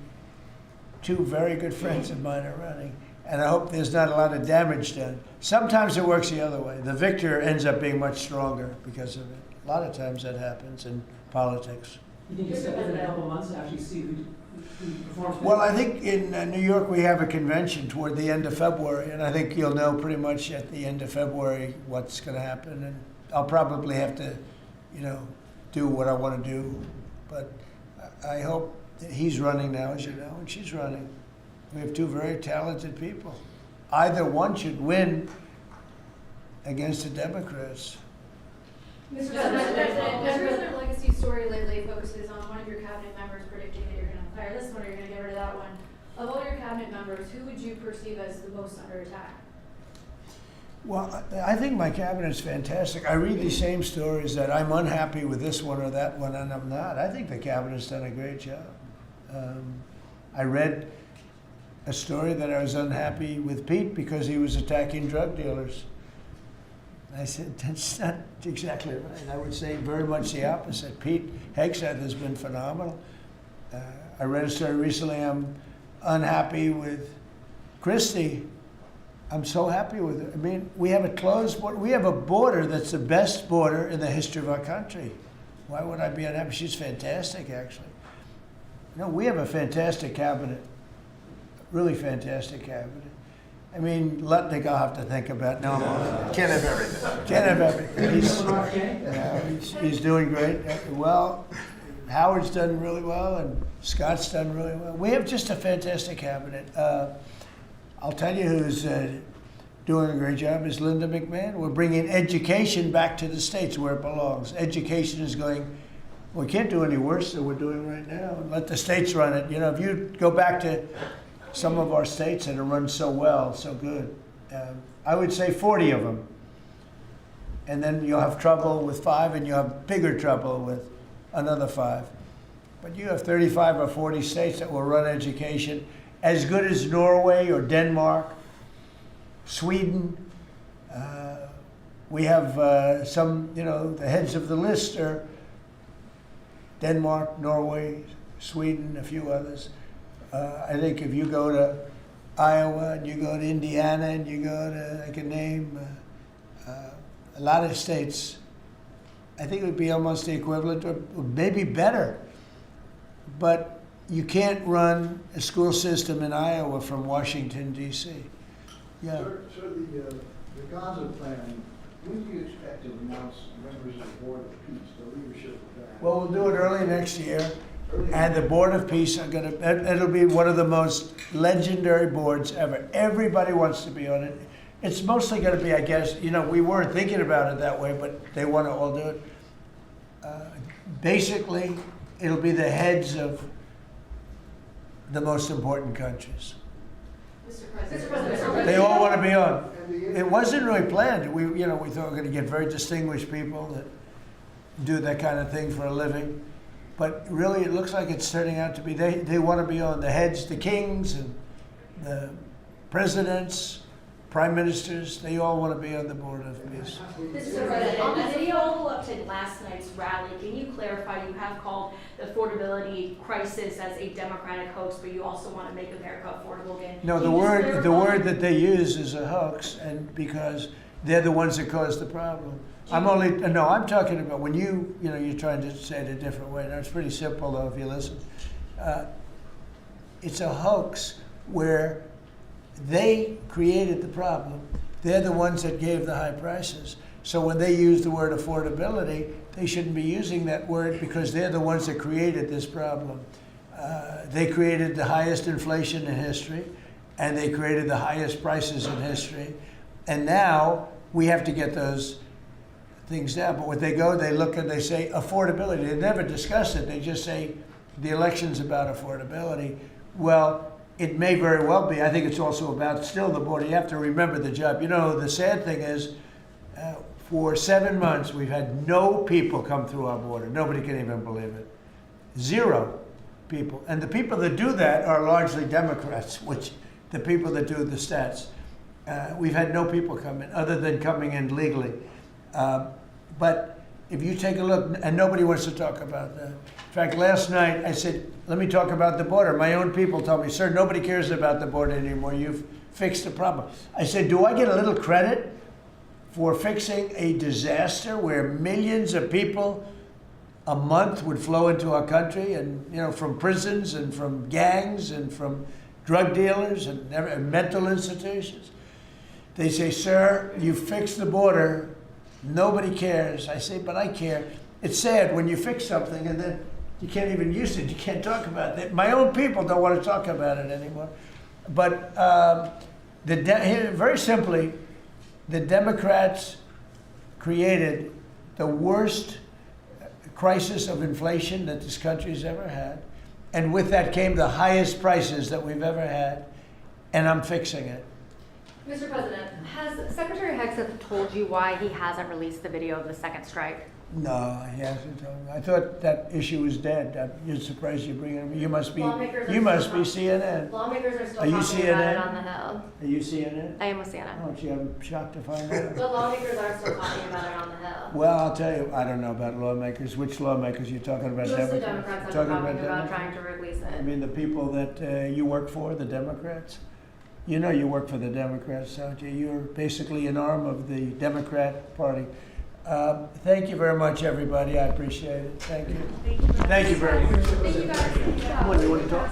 two very good friends of mine are running. And I hope there's not a lot of damage done. Sometimes it works the other way. The victor ends up being much stronger because of it. A lot of times that happens in politics. You think you'll step in a couple months after you see who performs? Well, I think in New York we have a convention toward the end of February, and I think you'll know pretty much at the end of February what's going to happen. And I'll probably have to, do what I want to do. But I hope that he's running now, as you know, and she's running. We have two very talented people. Either one should win against the Democrats. Mr. President, the Prisoner Legacy story lately focuses on one of your cabinet members predicting that you're going to fire this one or you're going to get rid of that one. Of all your cabinet members, who would you perceive as the most under attack? Well, I think my cabinet's fantastic. I read these same stories that I'm unhappy with this one or that one, and I'm not. I think the cabinet's done a great job. I read a story that I was unhappy with Pete because he was attacking drug dealers. I said, that's not exactly right. I would say very much the opposite. Pete Hegseth has been phenomenal. I read a story recently, I'm unhappy with Christie. I'm so happy with her. I mean, we have a closed border. We have a border that's the best border in the history of our country. Why would I be unhappy? She's fantastic, actually. No, we have a fantastic cabinet. Really fantastic cabinet. I mean, Lutnick I'll have to think about. No, Can't have everything. Can't have everything. He's doing great. Well, Howard's done really well, and Scott's done really well. We have just a fantastic cabinet. I'll tell you who's doing a great job is Linda McMahon. We're bringing education back to the states where it belongs. Education is going, we can't do any worse than we're doing right now. Let the states run it. If you go back to some of our states that are run so well, so good. I would say 40 of them. And then you'll have trouble with 5, and you'll have bigger trouble with another 5. But you have 35 or 40 states that will run education as good as Norway or Denmark, Sweden. We have some, the heads of the list are Denmark, Norway, Sweden, a few others. I think if you go to Iowa and you go to Indiana and you go to, I can name a lot of states, I think it would be almost the equivalent or maybe better. But you can't run a school system in Iowa from Washington, D.C. Yeah. Sir, the Gaza plan, when do you expect to announce members of the Board of Peace, the leadership of that? Well, we'll do it early next year. And the Board of Peace are going to, it'll be one of the most legendary boards ever. Everybody wants to be on it. It's mostly going to be, I guess, we weren't thinking about it that way, but they want to all do it. Basically, it'll be the heads of the most important countries. Mr. President. They all want to be on. It wasn't really planned. We thought we were going to get very distinguished people that do that kind of thing for a living. But really, it looks like it's turning out to be, they want to be on. The heads, the kings and the presidents, prime ministers, they all want to be on the Board of Peace. Mr. President, on the follow-up to last night's rally, can you clarify, you have called the affordability crisis as a Democratic hoax, but you also want to make America affordable again? No, the word that they use is a hoax, and because they're the ones that caused the problem. I'm talking about when you're trying to say it a different way. Now, it's pretty simple, though, if you listen. It's a hoax where they created the problem. They're the ones that gave the high prices. So when they use the word affordability, they shouldn't be using that word because they're the ones that created this problem. They created the highest inflation in history, and they created the highest prices in history. And now we have to get those things down. But when they look and they say affordability. They never discuss it. They just say the election's about affordability. Well, it may very well be. I think it's also about still the border. You have to remember the job. The sad thing is, for 7 months, we've had no people come through our border. Nobody can even believe it. 0 people. And the people that do that are largely Democrats, which the people that do the stats. We've had no people come in, other than coming in legally. But if you take a look, and nobody wants to talk about that. In fact, last night I said, let me talk about the border. My own people told me, sir, nobody cares about the border anymore. You've fixed the problem. I said, do I get a little credit for fixing a disaster where millions of people a month would flow into our country, and from prisons and from gangs and from drug dealers and mental institutions? They say, sir, you fixed the border. Nobody cares. I say, but I care. It's sad when you fix something and then you can't even use it. You can't talk about it. My own people don't want to talk about it anymore. But very simply, the Democrats created the worst crisis of inflation that this country's ever had. And with that came the highest prices that we've ever had. And I'm fixing it. Mr. President, has Secretary Hegseth told you why he hasn't released the video of the second strike? No, he hasn't told me. I thought that issue was dead. You're surprised you bring it up. You must be CNN. Lawmakers are still Are you talking about CNN? it on the Hill. Are you CNN? I am with CNN. Oh, gee, I'm shocked to find out. But lawmakers are still talking about it on the Hill. Well, I'll tell you, I don't know about lawmakers. Which lawmakers? You're talking about Most of the Democrats? Democrats have Talking been talking about Democrats? trying to release it. I mean, the people that you work for, the Democrats? You know you work for the Democrats, don't you? You're basically an arm of the Democrat Party. Thank you very much, everybody. I appreciate it. Thank you. Thank you very much. Thank you guys. What, you want to talk?